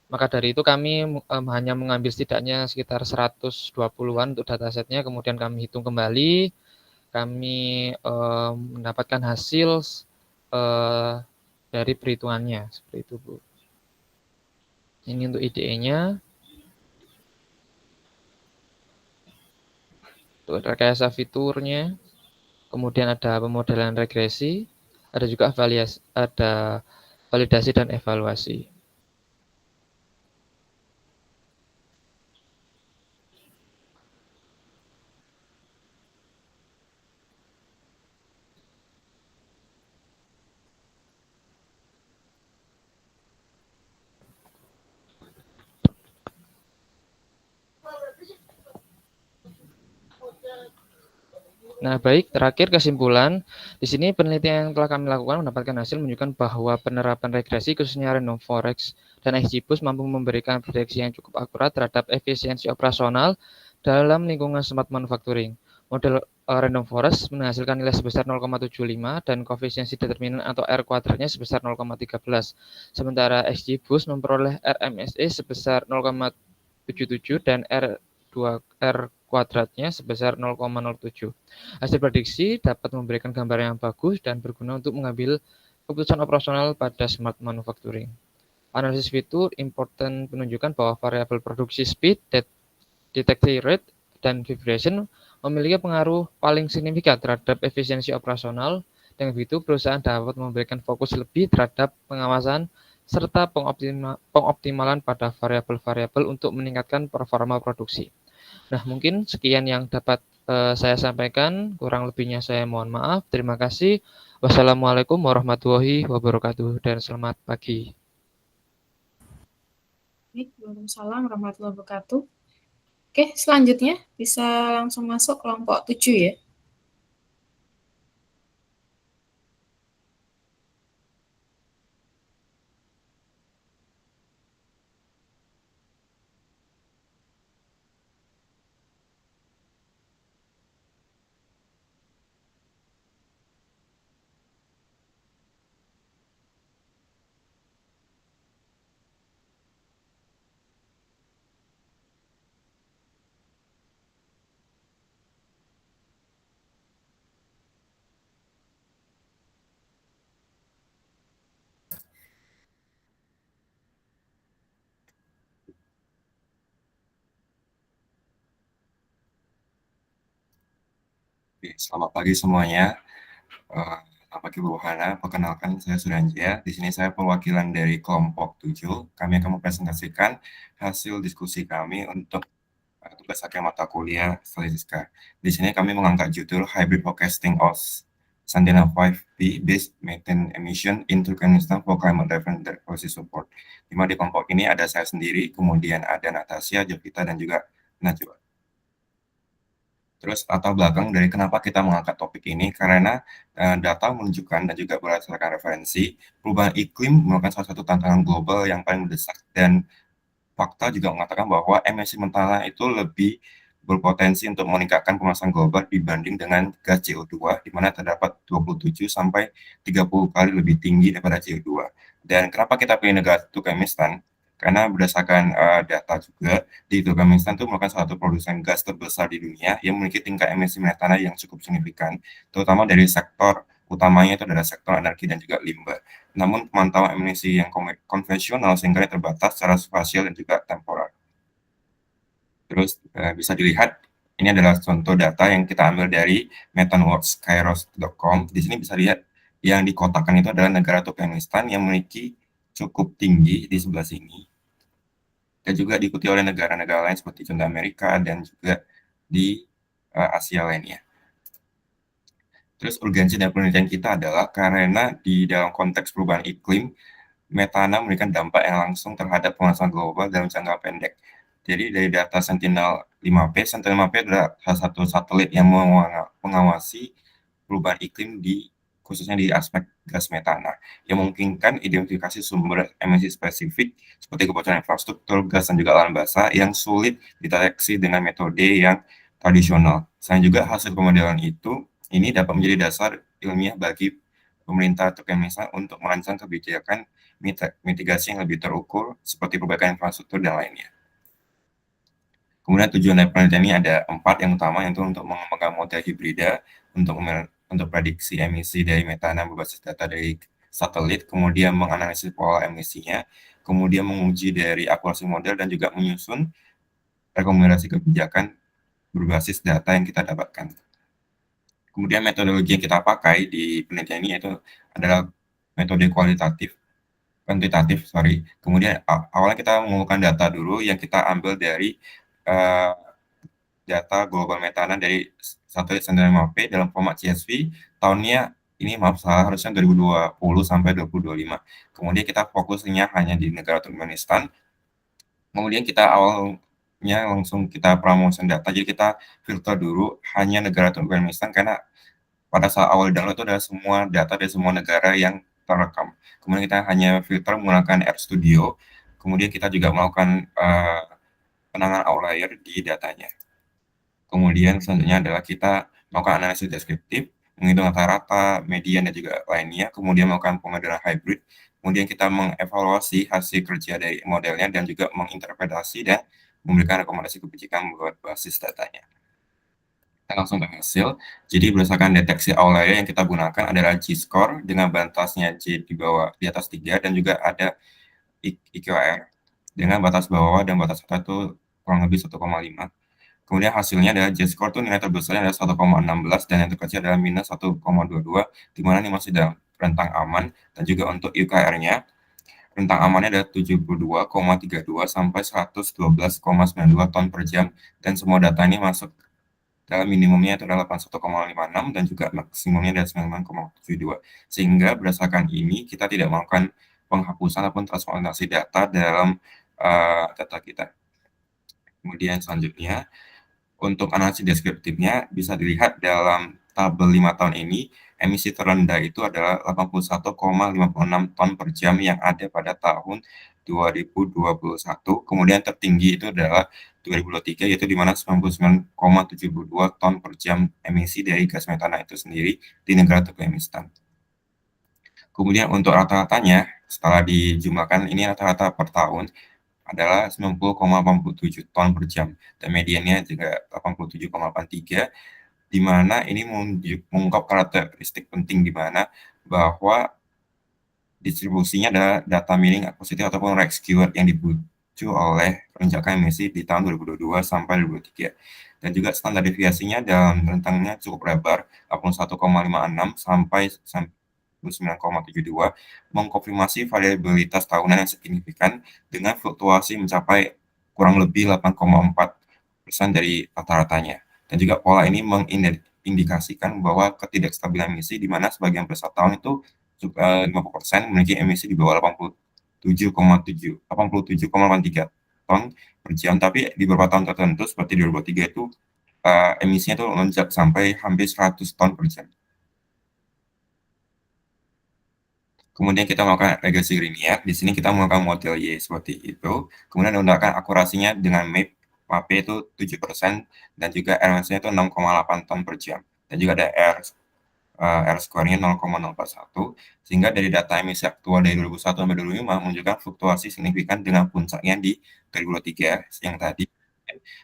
Maka dari itu kami hanya mengambil setidaknya sekitar 120-an untuk datasetnya, kemudian kami hitung kembali, kami mendapatkan hasil dari perhitungannya, seperti itu Bu. Ini untuk IDE-nya. Untuk rekayasa fiturnya, kemudian ada pemodelan regresi, ada juga validasi dan evaluasi. Nah, baik, terakhir kesimpulan. Di sini penelitian yang telah kami lakukan mendapatkan hasil menunjukkan bahwa penerapan regresi khususnya random forest dan XGBoost mampu memberikan prediksi yang cukup akurat terhadap efisiensi operasional dalam lingkungan smart manufacturing. Model random forest menghasilkan nilai sebesar 0,75 dan koefisiensi determinan atau R kuadratnya sebesar 0,13. Sementara XGBoost memperoleh RMSE sebesar 0,77 dan R kuadratnya sebesar 0,07. Hasil prediksi dapat memberikan gambaran yang bagus dan berguna untuk mengambil keputusan operasional pada smart manufacturing. Analisis fitur important menunjukkan bahwa variabel produksi speed, detection rate, dan vibration memiliki pengaruh paling signifikan terhadap efisiensi operasional. Dengan begitu, perusahaan dapat memberikan fokus lebih terhadap pengawasan serta pengoptimalan pada variabel-variabel untuk meningkatkan performa produksi. Nah, mungkin sekian yang dapat saya sampaikan. Kurang lebihnya saya mohon maaf. Terima kasih. Wassalamualaikum warahmatullahi wabarakatuh dan selamat pagi. Waalaikumsalam warahmatullahi wabarakatuh. Oke, selanjutnya bisa langsung masuk kelompok 7 ya. Selamat pagi semuanya. Selamat pagi Bu Hana. Perkenalkan, saya Suranjaya. Di sini saya perwakilan dari kelompok 7. Kami akan mempresentasikan hasil diskusi kami untuk tugas akhir mata kuliah Statistika. Di sini kami mengangkat judul Hybrid Forecasting of Sandina 5P Based Methane Emission in Turkmenistan for Climate Driven Policy Support. Di mana di kelompok ini ada saya sendiri, kemudian ada Natasha, Jovita, dan juga Najwa. Terus latar belakang dari kenapa kita mengangkat topik ini, karena data menunjukkan dan juga berdasarkan referensi, perubahan iklim merupakan salah satu tantangan global yang paling mendesak, dan fakta juga mengatakan bahwa emisi mentah itu lebih berpotensi untuk meningkatkan pemanasan global dibanding dengan gas CO2, di mana terdapat 27 sampai 30 kali lebih tinggi daripada CO2. Dan kenapa kita pilih negara Turkmenistan? Karena berdasarkan data juga, di Turkmenistan itu merupakan salah satu produsen gas terbesar di dunia yang memiliki tingkat emisi metana yang cukup signifikan, terutama dari sektor utamanya itu adalah sektor energi dan juga limbah. Namun pemantauan emisi yang konvensional seringkali terbatas secara spasial dan juga temporal. Terus bisa dilihat, ini adalah contoh data yang kita ambil dari methaneworks.kairos.com. Di sini bisa lihat yang dikotakan itu adalah negara Turkmenistan yang memiliki cukup tinggi di sebelah sini. Dan juga diikuti oleh negara-negara lain seperti contoh Amerika dan juga di Asia lainnya. Terus urgensi dari penelitian kita adalah karena di dalam konteks perubahan iklim, metana memberikan dampak yang langsung terhadap pemanasan global dalam jangka pendek. Jadi dari data Sentinel-5P adalah salah satu satelit yang mengawasi perubahan iklim khususnya di aspek gas metana, yang memungkinkan identifikasi sumber emisi spesifik seperti kebocoran infrastruktur, gas, dan juga lahan basah yang sulit dideteksi dengan metode yang tradisional. Selain juga hasil pemodelan ini dapat menjadi dasar ilmiah bagi pemerintah atau Kemensa untuk merancang kebijakan mitigasi yang lebih terukur seperti perbaikan infrastruktur dan lainnya. Kemudian tujuan dari penelitian ini ada 4 yang utama, yaitu untuk mengembangkan model hibrida untuk prediksi emisi dari metana berbasis data dari satelit, kemudian menganalisis pola emisinya, kemudian menguji dari akurasi model dan juga menyusun rekomendasi kebijakan berbasis data yang kita dapatkan. Kemudian metodologi yang kita pakai di penelitian ini yaitu adalah metode kuantitatif. Kemudian awalnya kita mengumpulkan data dulu yang kita ambil dari data global metana dari satelit Sentinel-5P dalam format CSV tahunnya ini, harusnya 2020 sampai 2025. Kemudian kita fokusnya hanya di negara Turkmenistan. Kemudian kita awalnya langsung kita promosikan data, jadi kita filter dulu hanya negara Turkmenistan karena pada saat awal download itu ada semua data dari semua negara yang terekam. Kemudian kita hanya filter menggunakan RStudio. Kemudian kita juga melakukan penanganan outlier di datanya. Kemudian selanjutnya adalah kita melakukan analisis deskriptif, menghitung rata-rata, median, dan juga lainnya. Kemudian melakukan pemodelan hybrid. Kemudian kita mengevaluasi hasil kerja dari modelnya dan juga menginterpretasi dan memberikan rekomendasi kebijakan buat basis datanya. Kita langsung ke hasil. Jadi berdasarkan deteksi outlier yang kita gunakan adalah G-score dengan batasnya J di atas 3 dan juga ada IQR dengan batas bawah dan batas atas itu kurang lebih 1,5. Kemudian hasilnya adalah Z-score itu nilai terbesarnya adalah 1,16 dan yang terkecil adalah minus 1,22, di mana ini masih dalam rentang aman. Dan juga untuk UKR-nya, rentang amannya adalah 72,32 sampai 112,92 ton per jam. Dan semua data ini masuk dalam minimumnya itu adalah 81,56 dan juga maksimumnya adalah 99,72. Sehingga berdasarkan ini kita tidak melakukan penghapusan ataupun transformasi data dalam data kita. Kemudian selanjutnya, untuk analisis deskriptifnya bisa dilihat dalam tabel 5 tahun ini, emisi terendah itu adalah 81,56 ton per jam yang ada pada tahun 2021. Kemudian tertinggi itu adalah 2023, yaitu di mana 99,72 ton per jam emisi dari gas metana itu sendiri di negara Turkmenistan. Kemudian untuk rata-ratanya, setelah dijumlahkan, ini rata-rata per tahun adalah 90,87 ton per jam dan mediannya juga 87,83, di mana ini mengungkap karakteristik penting di mana bahwa distribusinya adalah data miring positif ataupun REX keyword yang dibucu oleh lonjakan emisi di tahun 2022 sampai 2023. Dan juga standar deviasinya dalam rentangnya cukup lebar, 81,56 sampai 9,72, mengkonfirmasi variabilitas tahunan yang signifikan dengan fluktuasi mencapai kurang lebih 8,4% dari rata-ratanya. Dan juga pola ini mengindikasikan bahwa ketidakstabilan emisi di mana sebagian besar tahun itu 50% memiliki emisi di bawah 87,83 ton per jam, tapi di beberapa tahun tertentu seperti 2023 itu emisinya itu melonjak sampai hampir 100 ton per jam. Kemudian kita melakukan regresi linear. Di sini kita melakukan model Y seperti itu. Kemudian menggunakan akurasinya dengan MAP itu 7% dan juga RMS-nya itu 6,8 ton per jam. Dan juga ada R square-nya 0,041. Sehingga dari data emisi aktual dari 2001 sampai 2005 menunjukkan fluktuasi signifikan dengan puncaknya di 2023 yang tadi.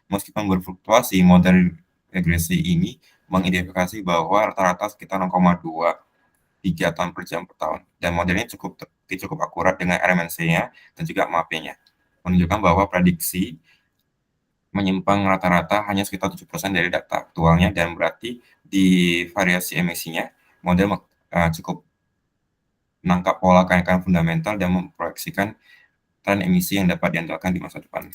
Meskipun berfluktuasi, model regresi ini mengidentifikasi bahwa rata-rata sekitar 0,23 ton per jam per tahun. Dan modelnya cukup akurat dengan RMNC-nya dan juga MAP-nya. Menunjukkan bahwa prediksi menyimpang rata-rata hanya sekitar 7% dari data aktualnya, dan berarti di variasi emisinya, model cukup menangkap pola kenaikan fundamental dan memproyeksikan tren emisi yang dapat diandalkan di masa depan.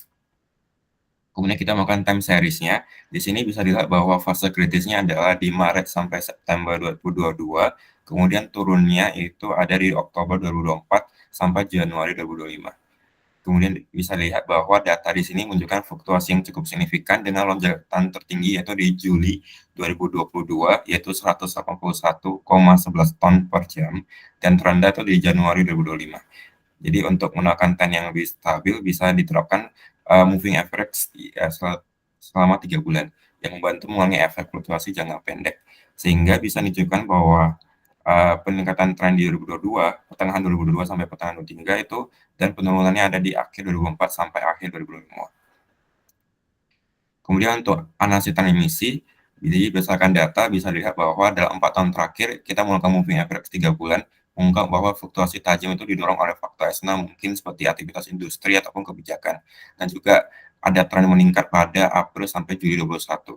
Kemudian kita melakukan time series-nya. Di sini bisa dilihat bahwa fase kritisnya adalah di Maret sampai September 2022, kemudian turunnya itu ada di Oktober 2024 sampai Januari 2025. Kemudian bisa dilihat bahwa data di sini menunjukkan fluktuasi yang cukup signifikan dengan lonjakan tertinggi yaitu di Juli 2022 yaitu 181,11 ton per jam dan terendah itu di Januari 2025. Jadi untuk menekan tren yang lebih stabil bisa diterapkan moving average selama 3 bulan yang membantu mengurangi efek fluktuasi jangka pendek sehingga bisa menunjukkan bahwa peningkatan tren di 2022, pertengahan 2022 sampai pertengahan 2023 itu dan penurunannya ada di akhir 2024 sampai akhir 2025. Kemudian untuk analisis tren emisi, jadi berdasarkan data bisa dilihat bahwa dalam 4 tahun terakhir kita melakukan moving average 3 bulan mengungkap bahwa fluktuasi tajam itu didorong oleh faktor eksternal mungkin seperti aktivitas industri ataupun kebijakan dan juga ada tren meningkat pada April sampai Juli 2021.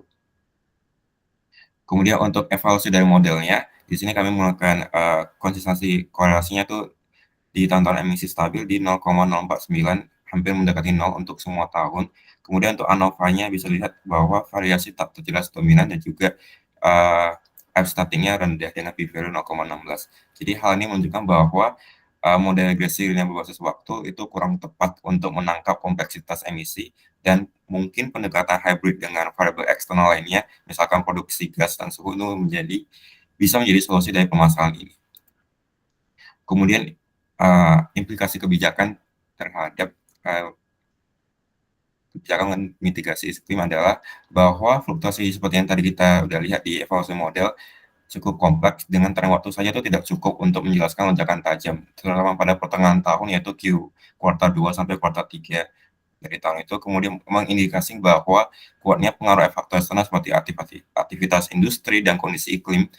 Kemudian untuk evaluasi dari modelnya, di sini kami melakukan konsistensi korelasinya tuh di tahun-tahun emisi stabil di 0,049, hampir mendekati 0 untuk semua tahun. Kemudian untuk ANOVA-nya bisa lihat bahwa variasi tak terjelas dominan dan juga F-statingnya rendah dengan p-value 0,16. Jadi hal ini menunjukkan bahwa model regresi linear berbasis waktu itu kurang tepat untuk menangkap kompleksitas emisi dan mungkin pendekatan hybrid dengan variabel eksternal lainnya, misalkan produksi gas dan suhu itu bisa menjadi solusi dari permasalahan ini. Kemudian implikasi kebijakan terhadap kebijakan mitigasi iklim adalah bahwa fluktuasi seperti yang tadi kita udah lihat di evaluasi model cukup kompleks dengan tren waktu saja itu tidak cukup untuk menjelaskan lonjakan tajam, terutama pada pertengahan tahun yaitu kuartal 2 sampai kuartal 3 dari tahun itu, kemudian mengindikasi bahwa kuatnya pengaruh faktor eksternal seperti aktivitas industri dan kondisi iklim.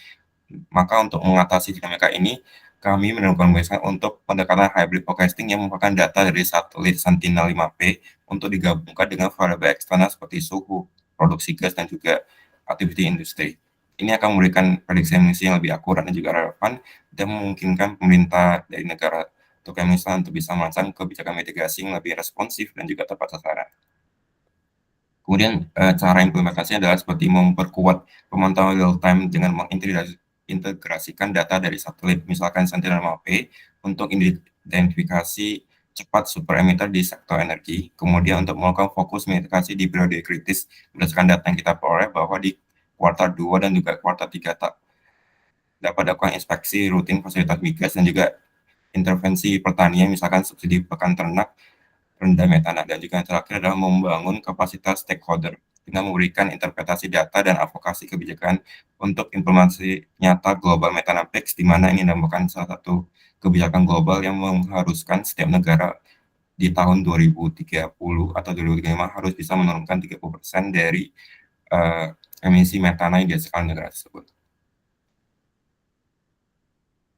Maka untuk mengatasi dinamika ini, kami menemukan untuk pendekatan hybrid forecasting yang merupakan data dari satelit Sentinel-5P untuk digabungkan dengan variabel eksternal seperti suhu, produksi gas, dan juga aktiviti industri. Ini akan memberikan prediksi emisi yang lebih akurat dan juga relevan dan memungkinkan pemerintah dari negara Turkmenistan untuk bisa melakukan kebijakan mitigasi yang lebih responsif dan juga tepat sasaran. Kemudian cara implementasinya adalah seperti memperkuat pemantauan real time dengan mengintegrasikan data dari satelit, misalkan Sentinel-5P, untuk identifikasi cepat super emitter di sektor energi. Kemudian untuk melakukan fokus mitigasi di periode kritis berdasarkan data yang kita peroleh bahwa di kuartal 2 dan juga kuartal 3 dapat dilakukan inspeksi rutin fasilitas migas dan juga intervensi pertanian, misalkan subsidi pakan ternak, rendah metana, dan juga yang terakhir adalah membangun kapasitas stakeholder dengan memberikan interpretasi data dan advokasi kebijakan untuk implementasi nyata global metana tax, di mana ini merupakan salah satu kebijakan global yang mengharuskan setiap negara di tahun 2030 atau 2035 harus bisa menurunkan 30% dari emisi metana yang dihasilkan negara tersebut.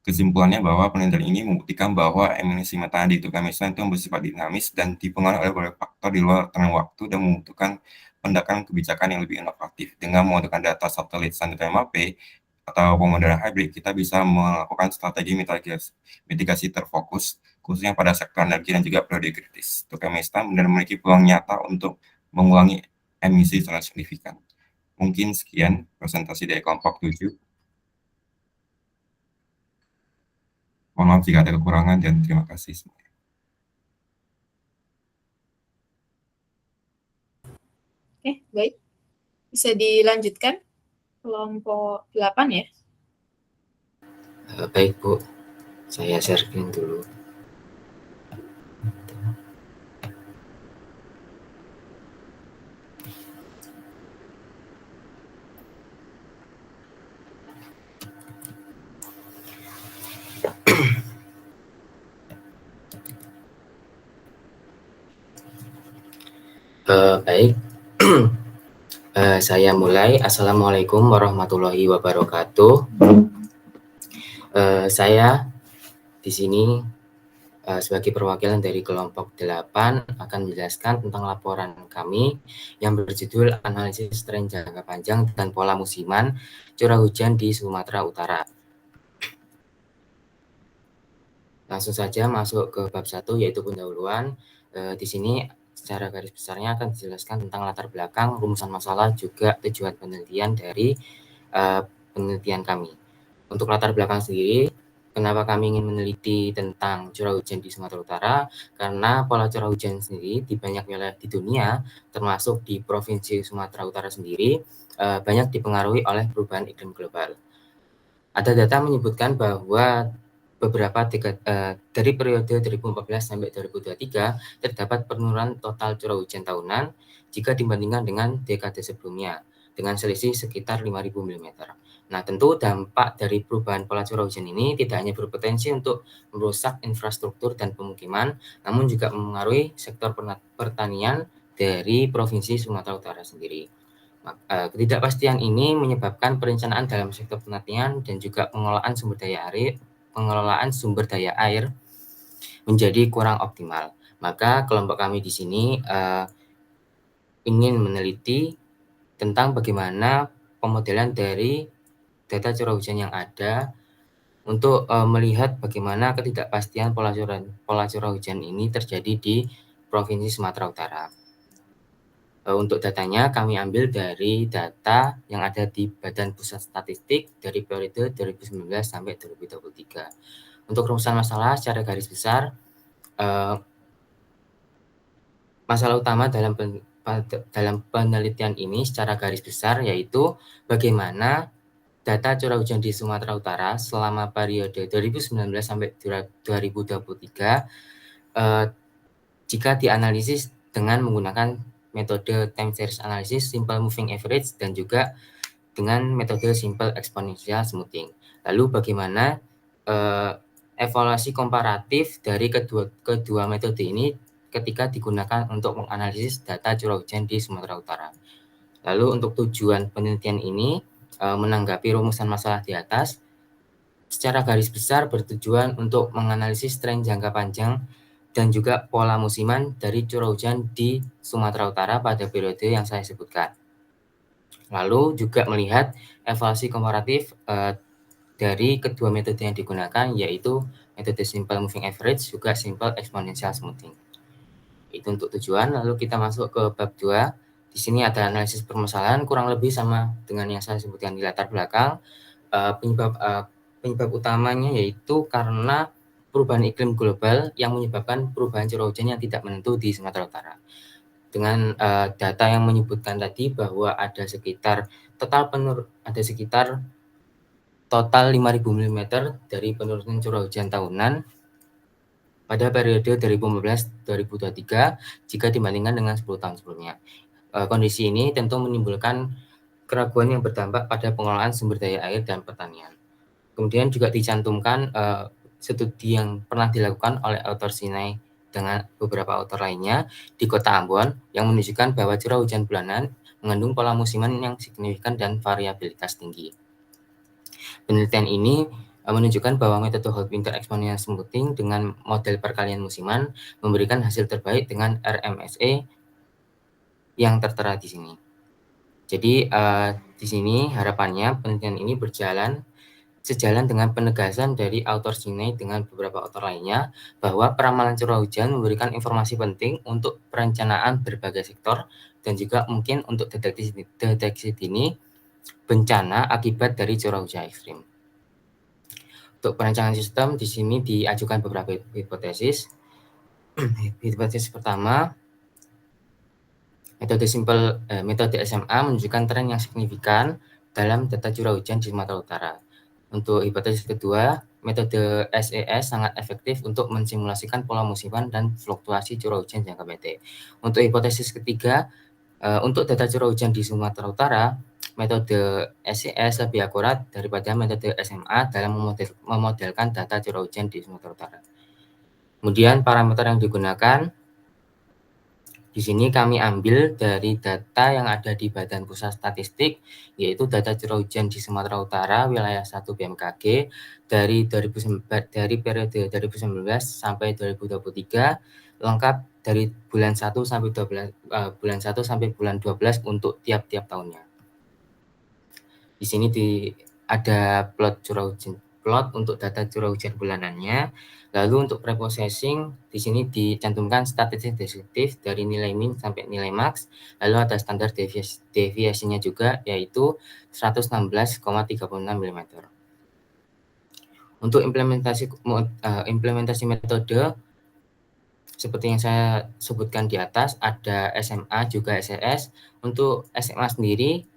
Kesimpulannya bahwa penelitian ini membuktikan bahwa emisi metana di Turkmenistan itu bersifat dinamis dan dipengaruhi oleh beberapa faktor di luar tren waktu dan membutuhkan pendekatan kebijakan yang lebih inovatif. Dengan menggunakan data satelit Sentinel-5P atau pemodelan hybrid, kita bisa melakukan strategi mitigasi terfokus, khususnya pada sektor energi dan juga periode kritis. Turkmenistan benar memiliki peluang nyata untuk mengurangi emisi secara signifikan. Mungkin sekian presentasi dari kelompok 7. Mohon maaf jika ada kekurangan dan terima kasih semuanya. Oke, baik. Bisa dilanjutkan kelompok 8 ya? Baik Bu, saya share screen dulu. Baik, saya mulai. Assalamualaikum warahmatullahi wabarakatuh. Saya di sini sebagai perwakilan dari kelompok 8 akan menjelaskan tentang laporan kami yang berjudul Analisis Tren Jangka Panjang dan Pola Musiman Curah Hujan di Sumatera Utara. Langsung saja masuk ke bab 1 yaitu pendahuluan. Di sini secara garis besarnya akan dijelaskan tentang latar belakang, rumusan masalah, juga tujuan penelitian dari penelitian kami. Untuk latar belakang sendiri, Kenapa kami ingin meneliti tentang curah hujan di Sumatera Utara? Karena pola curah hujan sendiri di banyak wilayah di dunia, termasuk di Provinsi Sumatera Utara sendiri, banyak dipengaruhi oleh perubahan iklim global. Ada data menyebutkan bahwa dari periode 2014 sampai 2023 terdapat penurunan total curah hujan tahunan jika dibandingkan dengan dekade sebelumnya, dengan selisih sekitar 5.000 mm. Nah, tentu dampak dari perubahan pola curah hujan ini tidak hanya berpotensi untuk merusak infrastruktur dan pemukiman, namun juga mempengaruhi sektor pertanian dari Provinsi Sumatera Utara sendiri. Ketidakpastian ini menyebabkan perencanaan dalam sektor pertanian dan juga pengelolaan sumber daya air menjadi kurang optimal. Maka kelompok kami di sini ingin meneliti tentang bagaimana pemodelan dari data curah hujan yang ada untuk melihat bagaimana ketidakpastian pola curah hujan ini terjadi di Provinsi Sumatera Utara. Untuk datanya kami ambil dari data yang ada di Badan Pusat Statistik dari periode 2019 sampai 2023. Untuk rumusan masalah secara garis besar, masalah utama dalam penelitian ini secara garis besar yaitu bagaimana data curah hujan di Sumatera Utara selama periode 2019 sampai 2023 jika dianalisis dengan menggunakan metode time series analysis, simple moving average, dan juga dengan metode simple exponential smoothing. Lalu bagaimana evaluasi komparatif dari kedua metode ini ketika digunakan untuk menganalisis data curah hujan di Sumatera Utara. Lalu untuk tujuan penelitian ini menanggapi rumusan masalah di atas, secara garis besar bertujuan untuk menganalisis tren jangka panjang dan juga pola musiman dari curah hujan di Sumatera Utara pada periode yang saya sebutkan. Lalu juga melihat evaluasi komparatif dari kedua metode yang digunakan, yaitu metode simple moving average juga simple exponential smoothing. Itu untuk tujuan. Lalu kita masuk ke bab 2. Di sini ada analisis permasalahan, kurang lebih sama dengan yang saya sebutkan di latar belakang. Penyebab utamanya yaitu karena perubahan iklim global yang menyebabkan perubahan curah hujan yang tidak menentu di Sumatera Utara. Dengan data yang menyebutkan tadi bahwa ada sekitar total 5.000 mm dari penurunan curah hujan tahunan pada periode 2015-2023 jika dibandingkan dengan 10 tahun sebelumnya. Kondisi ini tentu menimbulkan keraguan yang berdampak pada pengelolaan sumber daya air dan pertanian. Kemudian juga dicantumkan studi yang pernah dilakukan oleh author Sinai dengan beberapa author lainnya di Kota Ambon yang menunjukkan bahwa curah hujan bulanan mengandung pola musiman yang signifikan dan variabilitas tinggi. Penelitian ini menunjukkan bahwa metode Hot Winter Exponential Smoothing dengan model perkalian musiman memberikan hasil terbaik dengan RMSE yang tertera di sini. Jadi di sini harapannya penelitian ini sejalan dengan penegasan dari author Sinai dengan beberapa author lainnya bahwa peramalan curah hujan memberikan informasi penting untuk perencanaan berbagai sektor dan juga mungkin untuk deteksi dini bencana akibat dari curah hujan ekstrim. Untuk perencanaan sistem di sini diajukan beberapa hipotesis. Hipotesis pertama, metode SMA menunjukkan tren yang signifikan dalam data curah hujan di Sumatera Utara. Untuk hipotesis kedua, metode SES sangat efektif untuk mensimulasikan pola musiman dan fluktuasi curah hujan jangka pendek. Untuk hipotesis ketiga, untuk data curah hujan di Sumatera Utara, metode SES lebih akurat daripada metode SMA dalam memodelkan data curah hujan di Sumatera Utara. Kemudian parameter yang digunakan di sini kami ambil dari data yang ada di Badan Pusat Statistik, yaitu data curah hujan di Sumatera Utara wilayah 1 BMKG dari periode 2019 sampai 2023, lengkap dari bulan 1 sampai bulan 12 untuk tiap-tiap tahunnya. Di sini ada plot untuk data curah hujan bulanannya. Lalu untuk preprocessing di sini dicantumkan statistik deskriptif dari nilai min sampai nilai max. Lalu ada standar deviasinya juga yaitu 116,36 mm. Untuk implementasi metode seperti yang saya sebutkan di atas, ada SMA juga SES. Untuk SMA sendiri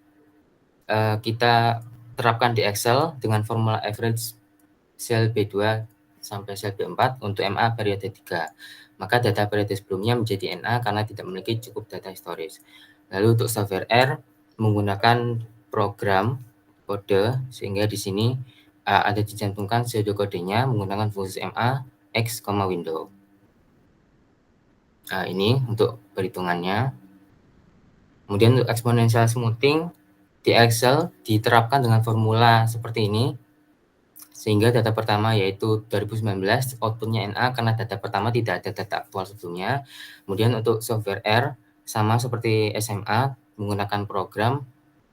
kita terapkan di Excel dengan formula average sel B2 sampai sel B4 untuk MA periode 3. Maka data periode sebelumnya menjadi NA karena tidak memiliki cukup data historis. Lalu untuk software R menggunakan program kode, sehingga di sini ada dicantumkan pseudokodenya menggunakan fungsi MA X, window. Ini untuk perhitungannya. Kemudian untuk exponential smoothing di Excel diterapkan dengan formula seperti ini, sehingga data pertama yaitu 2019 outputnya NA karena data pertama tidak ada data aktual sebelumnya. Kemudian untuk software R sama seperti SMA menggunakan program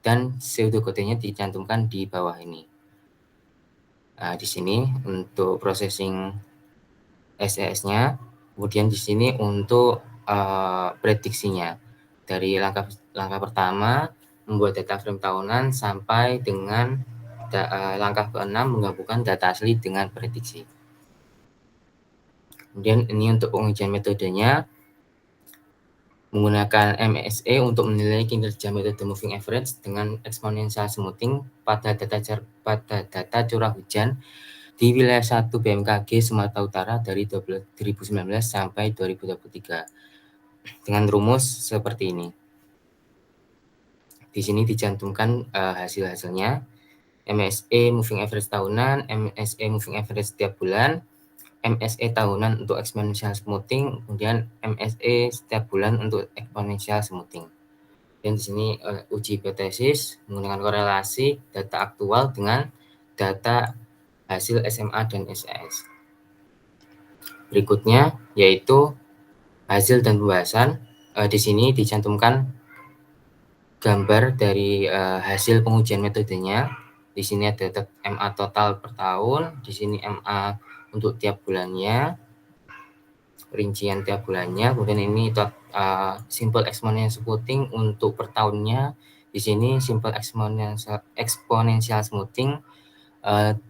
dan pseudokodenya dicantumkan di bawah ini. Di sini untuk processing SES-nya, kemudian di sini untuk prediksinya dari langkah pertama membuat data frame tahunan sampai dengan langkah ke-6 menggabungkan data asli dengan prediksi. Kemudian ini untuk pengujian metodenya menggunakan MSE untuk menilai kinerja metode moving average dengan exponential smoothing pada data curah hujan di wilayah 1 BMKG Sumatera Utara dari 2019 sampai 2023 dengan rumus seperti ini. Di sini dicantumkan hasil-hasilnya. MSE moving average tahunan, MSE moving average setiap bulan, MSE tahunan untuk exponential smoothing, kemudian MSE setiap bulan untuk exponential smoothing. Dan di sini uji hipotesis menggunakan korelasi data aktual dengan data hasil SMA dan SES. Berikutnya yaitu hasil dan pembahasan. Di sini dicantumkan gambar dari hasil pengujian metodenya. Di sini ada MA total per tahun, di sini MA untuk tiap bulannya, rincian tiap bulannya. Kemudian ini simple exponential smoothing untuk per tahunnya. Di sini simple exponential smoothing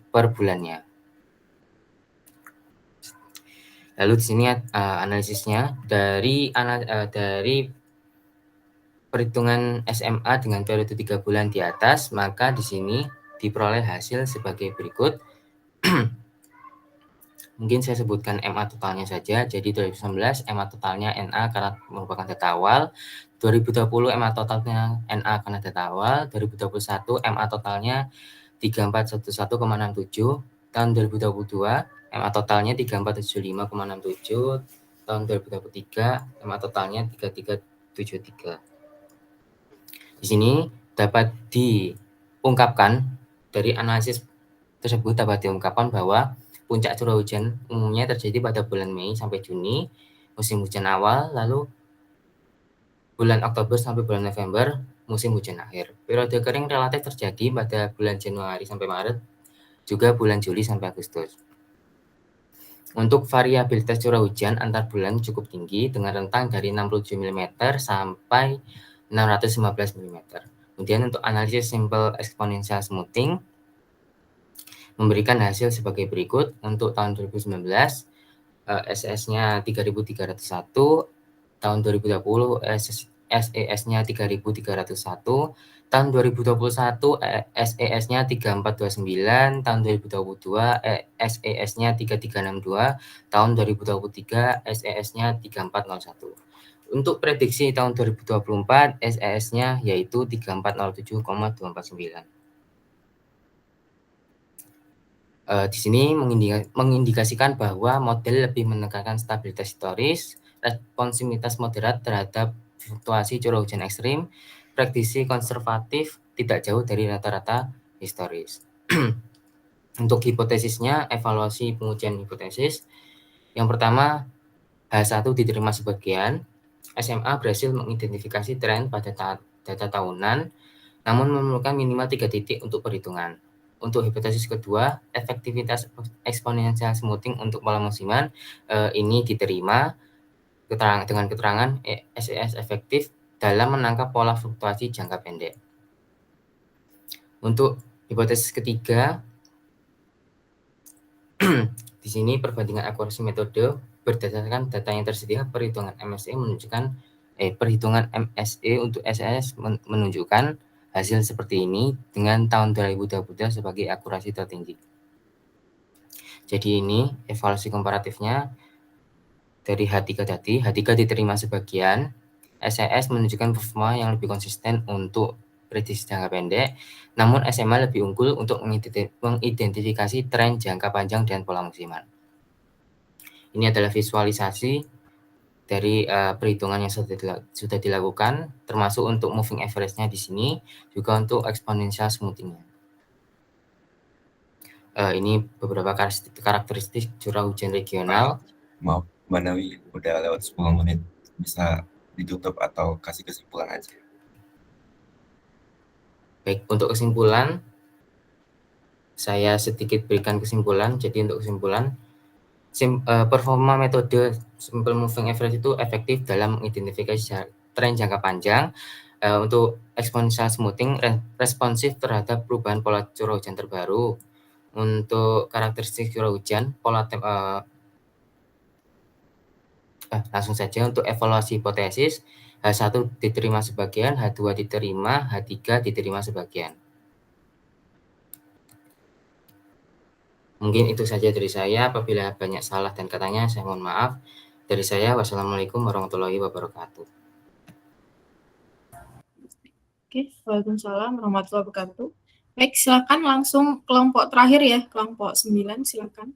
per bulannya. Lalu di sini analisisnya dari perhitungan SMA dengan periode 3 bulan di atas, maka di sini diperoleh hasil sebagai berikut. Mungkin saya sebutkan MA totalnya saja. Jadi 2019 MA totalnya NA karena merupakan data awal. 2020 MA totalnya NA karena data awal. 2021 MA totalnya 3411,67. Tahun 2022 MA totalnya 3475,67. Tahun 2023 MA totalnya 3373. Di sini dapat diungkapkan dari analisis tersebut dapat diungkapkan bahwa puncak curah hujan umumnya terjadi pada bulan Mei sampai Juni, musim hujan awal, lalu bulan Oktober sampai bulan November, musim hujan akhir. Periode kering relatif terjadi pada bulan Januari sampai Maret, juga bulan Juli sampai Agustus. Untuk variabilitas curah hujan antar bulan cukup tinggi dengan rentang dari 67 mm sampai 615 mm. Kemudian untuk analisis simple exponential smoothing memberikan hasil sebagai berikut. Untuk tahun 2019 SES-nya 3.301, tahun 2020 SES-nya 3.301, tahun 2021 SES-nya 3.429, tahun 2022 SES-nya 3.362, tahun 2023 SES-nya 3.401. Untuk prediksi tahun 2024 SES-nya yaitu 3.407,249. Di sini mengindikasikan bahwa model lebih menekankan stabilitas historis, responsivitas moderat terhadap fluktuasi curah hujan ekstrim, prediksi konservatif tidak jauh dari rata-rata historis. Untuk hipotesisnya, evaluasi pengujian hipotesis. Yang pertama, H1 diterima sebagian. SMA berhasil mengidentifikasi tren pada data tahunan, namun memerlukan minimal 3 titik untuk perhitungan. Untuk hipotesis kedua, efektivitas exponential smoothing untuk pola musiman ini diterima dengan keterangan SES efektif dalam menangkap pola fluktuasi jangka pendek. Untuk hipotesis ketiga, Di sini perbandingan akurasi metode berdasarkan data yang tersedia, perhitungan MSE untuk SES menunjukkan hasil seperti ini dengan tahun 2022 sebagai akurasi tertinggi. Jadi ini evaluasi komparatifnya dari H3 tadi. H3 diterima sebagian, SES menunjukkan performa yang lebih konsisten untuk prediksi jangka pendek, namun SMA lebih unggul untuk mengidentifikasi tren jangka panjang dan pola musiman. Ini adalah visualisasi dari perhitungan yang sudah dilakukan, termasuk untuk moving average-nya di sini, juga untuk exponential smoothing-nya. Ini beberapa karakteristik curah hujan regional. Maaf, Mbak Nawi, udah lewat 10 menit. Bisa ditutup atau kasih kesimpulan aja. Baik, untuk kesimpulan, saya sedikit berikan kesimpulan. Jadi untuk kesimpulan, performa metode simple moving average itu efektif dalam mengidentifikasi tren jangka panjang. Untuk exponential smoothing, responsif terhadap perubahan pola curah hujan terbaru. Untuk karakteristik curah hujan, langsung saja untuk evaluasi hipotesis, H1 diterima sebagian, H2 diterima, H3 diterima sebagian. Mungkin itu saja dari saya. Apabila banyak salah dan katanya, saya mohon maaf. Dari saya, wassalamualaikum warahmatullahi wabarakatuh. Oke, waalaikumsalam warahmatullahi wabarakatuh. Baik, silakan langsung kelompok terakhir ya, kelompok 9, silakan.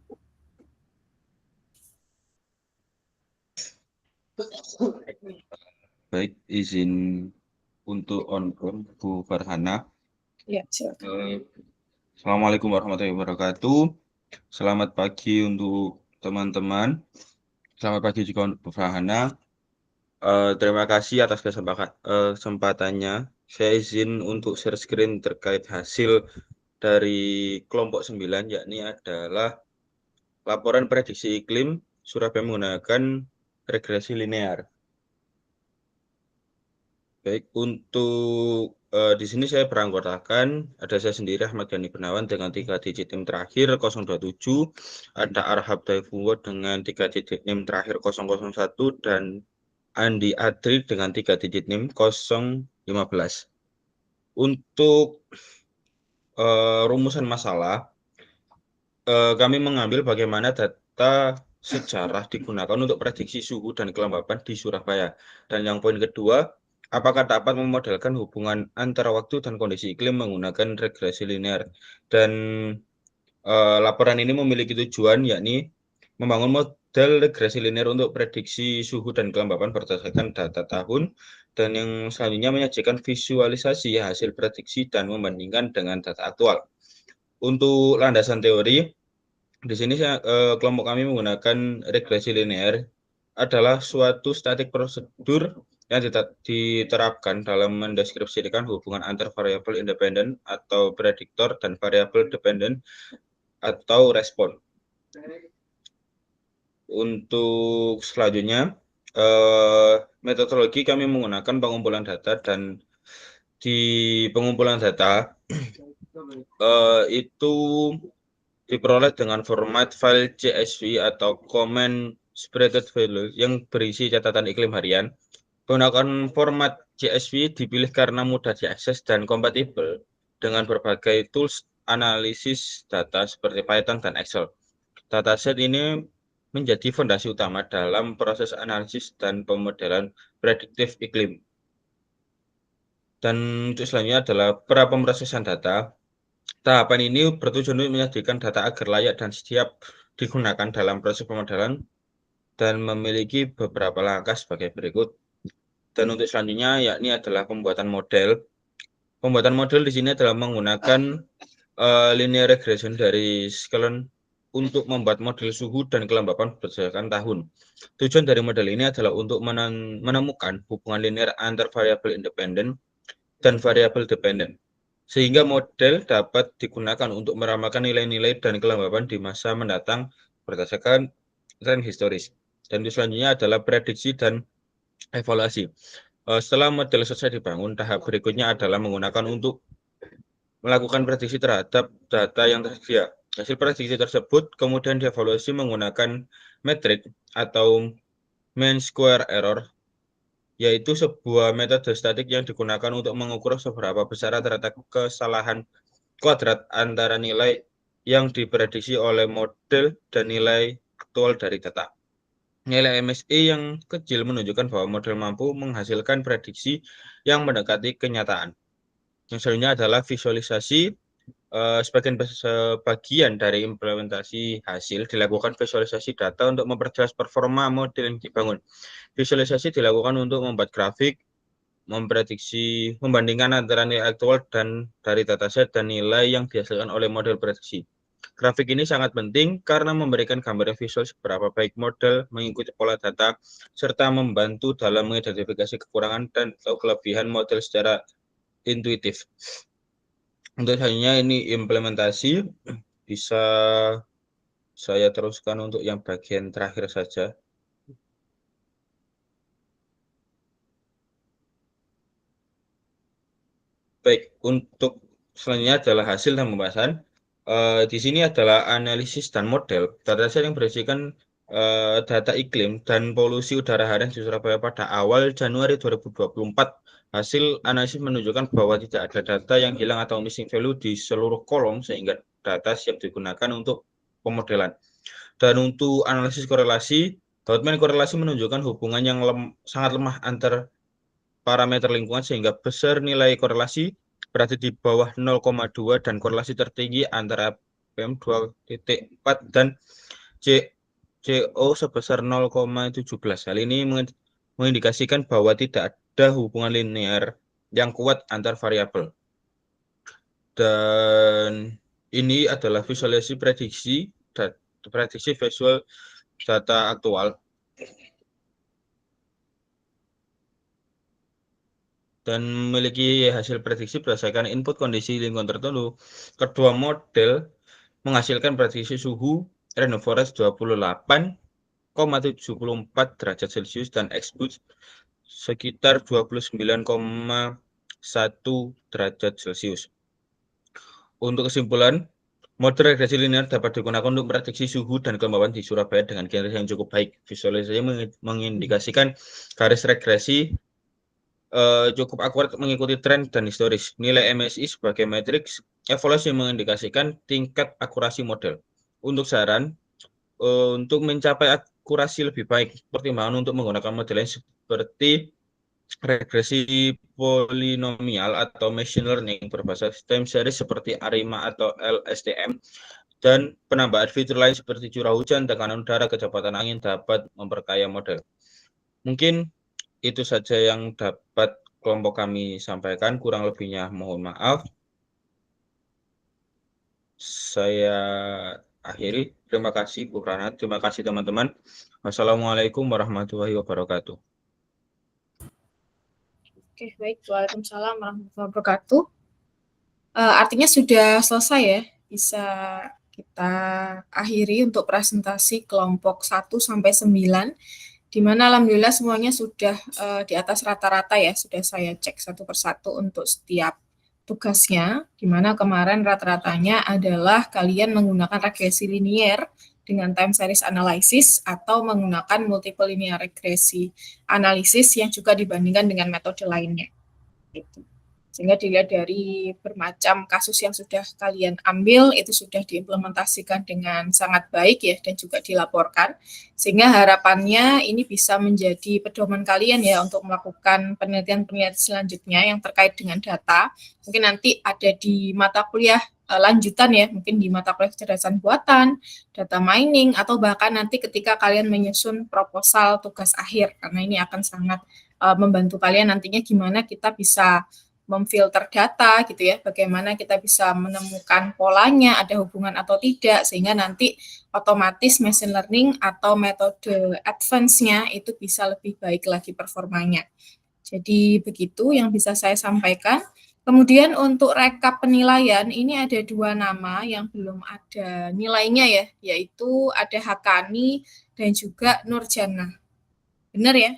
Baik, izin untuk on-call Bu Farhana. Ya, silakan. Assalamualaikum warahmatullahi wabarakatuh. Selamat pagi untuk teman-teman. Selamat pagi juga untuk Bu Farhana. Terima kasih atas kesempatannya. Saya izin untuk share screen terkait hasil dari kelompok 9, yakni adalah laporan prediksi iklim Surabaya menggunakan regresi linear. Baik, untuk di sini saya beranggotakan, ada saya sendiri Ahmad Ghani Gunawan dengan 3 digit NIM terakhir 027, ada Arhab Daifuwo dengan 3 digit NIM terakhir 001, dan Andi Adri dengan 3 digit NIM 015. Untuk rumusan masalah, kami mengambil bagaimana data sejarah digunakan untuk prediksi suhu dan kelembapan di Surabaya. Dan yang poin kedua, apakah dapat memodelkan hubungan antara waktu dan kondisi iklim menggunakan regresi linear. Dan laporan ini memiliki tujuan, yakni membangun model regresi linear untuk prediksi suhu dan kelembapan berdasarkan data tahun, dan yang selanjutnya menyajikan visualisasi hasil prediksi dan membandingkan dengan data aktual. Untuk landasan teori, di sini kelompok kami menggunakan regresi linear adalah suatu statik prosedur yang diterapkan dalam mendeskripsikan hubungan antar variabel independen atau prediktor dan variabel dependen atau respon. Untuk selanjutnya, metodologi kami menggunakan pengumpulan data, dan di pengumpulan data itu diperoleh dengan format file CSV atau Comment Spreaded Value yang berisi catatan iklim harian. Menggunakan format CSV dipilih karena mudah diakses dan kompatibel dengan berbagai tools analisis data seperti Python dan Excel. Dataset ini menjadi fondasi utama dalam proses analisis dan pemodelan prediktif iklim. Dan untuk selanjutnya adalah pra-pemrosesan data. Tahapan ini bertujuan untuk menyajikan data agar layak dan siap digunakan dalam proses pemodelan dan memiliki beberapa langkah sebagai berikut. Dan untuk selanjutnya yakni adalah pembuatan model. Pembuatan model di sini adalah menggunakan linear regression dari Scalon untuk membuat model suhu dan kelembapan berdasarkan tahun. Tujuan dari model ini adalah untuk menemukan hubungan linear antar variabel independen dan variabel dependen, sehingga model dapat digunakan untuk meramalkan nilai-nilai dan kelembapan di masa mendatang berdasarkan tren historis. Dan selanjutnya adalah prediksi dan evaluasi. Setelah model selesai dibangun, tahap berikutnya adalah menggunakan untuk melakukan prediksi terhadap data yang tersedia. Hasil prediksi tersebut kemudian dievaluasi menggunakan metrik atau mean square error, yaitu sebuah metode statik yang digunakan untuk mengukur seberapa besar rata-rata kesalahan kuadrat antara nilai yang diprediksi oleh model dan nilai aktual dari data. Nilai MSE yang kecil menunjukkan bahwa model mampu menghasilkan prediksi yang mendekati kenyataan. Yang selanjutnya adalah visualisasi. Sebagian dari implementasi hasil dilakukan visualisasi data untuk memperjelas performa model yang dibangun. Visualisasi dilakukan untuk membuat grafik, memprediksi, membandingkan antara nilai aktual dan dari dataset dan nilai yang dihasilkan oleh model prediksi. Grafik ini sangat penting karena memberikan gambaran visual seberapa baik model mengikuti pola data, serta membantu dalam mengidentifikasi kekurangan dan kelebihan model secara intuitif. Untuk selanjutnya ini implementasi, bisa saya teruskan untuk yang bagian terakhir saja. Baik, untuk selanjutnya adalah hasil dan pembahasan. Di sini adalah analisis dan model dataset yang berisikan data iklim dan polusi udara harian di Surabaya pada awal Januari 2024. Hasil analisis menunjukkan bahwa tidak ada data yang hilang atau missing value di seluruh kolom sehingga data siap digunakan untuk pemodelan. Dan untuk analisis korelasi, dokumen korelasi menunjukkan hubungan yang sangat lemah antar parameter lingkungan sehingga besar nilai korelasi berada di bawah 0,2 dan korelasi tertinggi antara PM2.4 dan CO sebesar 0,17. Hal ini mengindikasikan bahwa tidak ada hubungan linear yang kuat antar variabel. Dan ini adalah visualisasi prediksi visual data aktual. Dan memiliki hasil prediksi berdasarkan input kondisi lingkungan tertentu. Kedua model menghasilkan prediksi suhu rainforest 28,74 derajat Celcius dan exposed sekitar 29,1 derajat Celcius. Untuk kesimpulan, model regresi linear dapat digunakan untuk memprediksi suhu dan kelembaban di Surabaya dengan kinerja yang cukup baik. Visualisasi mengindikasikan garis regresi cukup akurat mengikuti tren dan historis. Nilai MSI sebagai matriks evaluasi mengindikasikan tingkat akurasi model. Untuk saran, untuk mencapai akurasi lebih baik, pertimbangan untuk menggunakan model lain seperti regresi polinomial atau machine learning berbasis time series seperti ARIMA atau LSTM, dan penambahan fitur lain seperti curah hujan, tekanan udara, kecepatan angin dapat memperkaya model. Mungkin itu saja yang dapat kelompok kami sampaikan, kurang lebihnya mohon maaf. Saya akhiri. Terima kasih Bu Rana, terima kasih teman-teman. Wassalamualaikum warahmatullahi wabarakatuh. Oke, baik. Waalaikumsalam warahmatullahi wabarakatuh. Artinya sudah selesai ya, bisa kita akhiri untuk presentasi kelompok 1 sampai 9, di mana alhamdulillah semuanya sudah di atas rata-rata ya, sudah saya cek satu persatu untuk setiap tugasnya, di mana kemarin rata-ratanya adalah kalian menggunakan regresi linier dengan time series analysis atau menggunakan multiple linear regresi analisis yang juga dibandingkan dengan metode lainnya. Gitu. Sehingga dilihat dari bermacam kasus yang sudah kalian ambil, itu sudah diimplementasikan dengan sangat baik ya, dan juga dilaporkan. Sehingga harapannya ini bisa menjadi pedoman kalian ya untuk melakukan penelitian-penelitian selanjutnya yang terkait dengan data. Mungkin nanti ada di mata kuliah lanjutan ya, mungkin di mata kuliah kecerdasan buatan, data mining, atau bahkan nanti ketika kalian menyusun proposal tugas akhir, karena ini akan sangat membantu kalian nantinya gimana kita bisa memfilter data gitu ya, bagaimana kita bisa menemukan polanya, ada hubungan atau tidak, sehingga nanti otomatis machine learning atau metode advance-nya itu bisa lebih baik lagi performanya. Jadi begitu yang bisa saya sampaikan. Kemudian untuk rekap penilaian, ini ada 2 nama yang belum ada nilainya ya, yaitu ada Hakani dan juga Nurjana. Benar ya?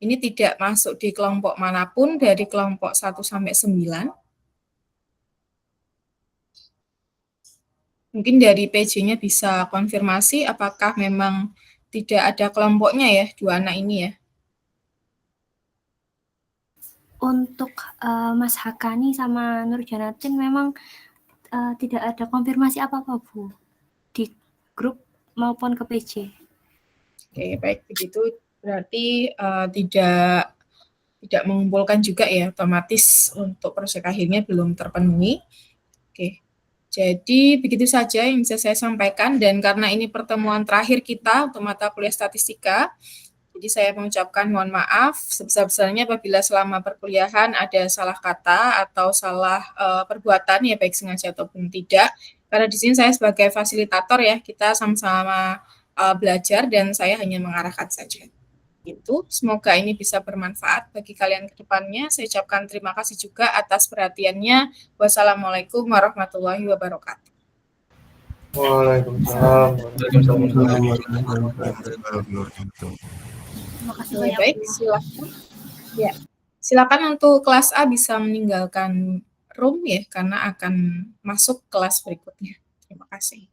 Ini tidak masuk di kelompok manapun dari kelompok 1 sampai 9. Mungkin dari PJ-nya bisa konfirmasi apakah memang tidak ada kelompoknya ya, 2 anak ini ya. Untuk Mas Hakani sama Nur Janatin memang tidak ada konfirmasi apa-apa, Bu, di grup maupun ke PJ. Oke, baik begitu berarti tidak mengumpulkan juga ya, otomatis untuk proyek akhirnya belum terpenuhi. Oke. Jadi begitu saja yang bisa saya sampaikan, dan karena ini pertemuan terakhir kita untuk mata kuliah statistika, jadi saya mengucapkan mohon maaf sebesar-besarnya apabila selama perkuliahan ada salah kata atau salah perbuatan ya, baik sengaja ataupun tidak. Karena di sini saya sebagai fasilitator ya, kita sama-sama belajar dan saya hanya mengarahkan saja. Itu semoga ini bisa bermanfaat bagi kalian ke depannya. Saya ucapkan terima kasih juga atas perhatiannya. Wassalamualaikum warahmatullahi wabarakatuh. Waalaikumsalam. Terima kasih Oke, banyak, baik, Bu. silakan. Ya, silakan untuk kelas A bisa meninggalkan room ya, karena akan masuk kelas berikutnya. Terima kasih.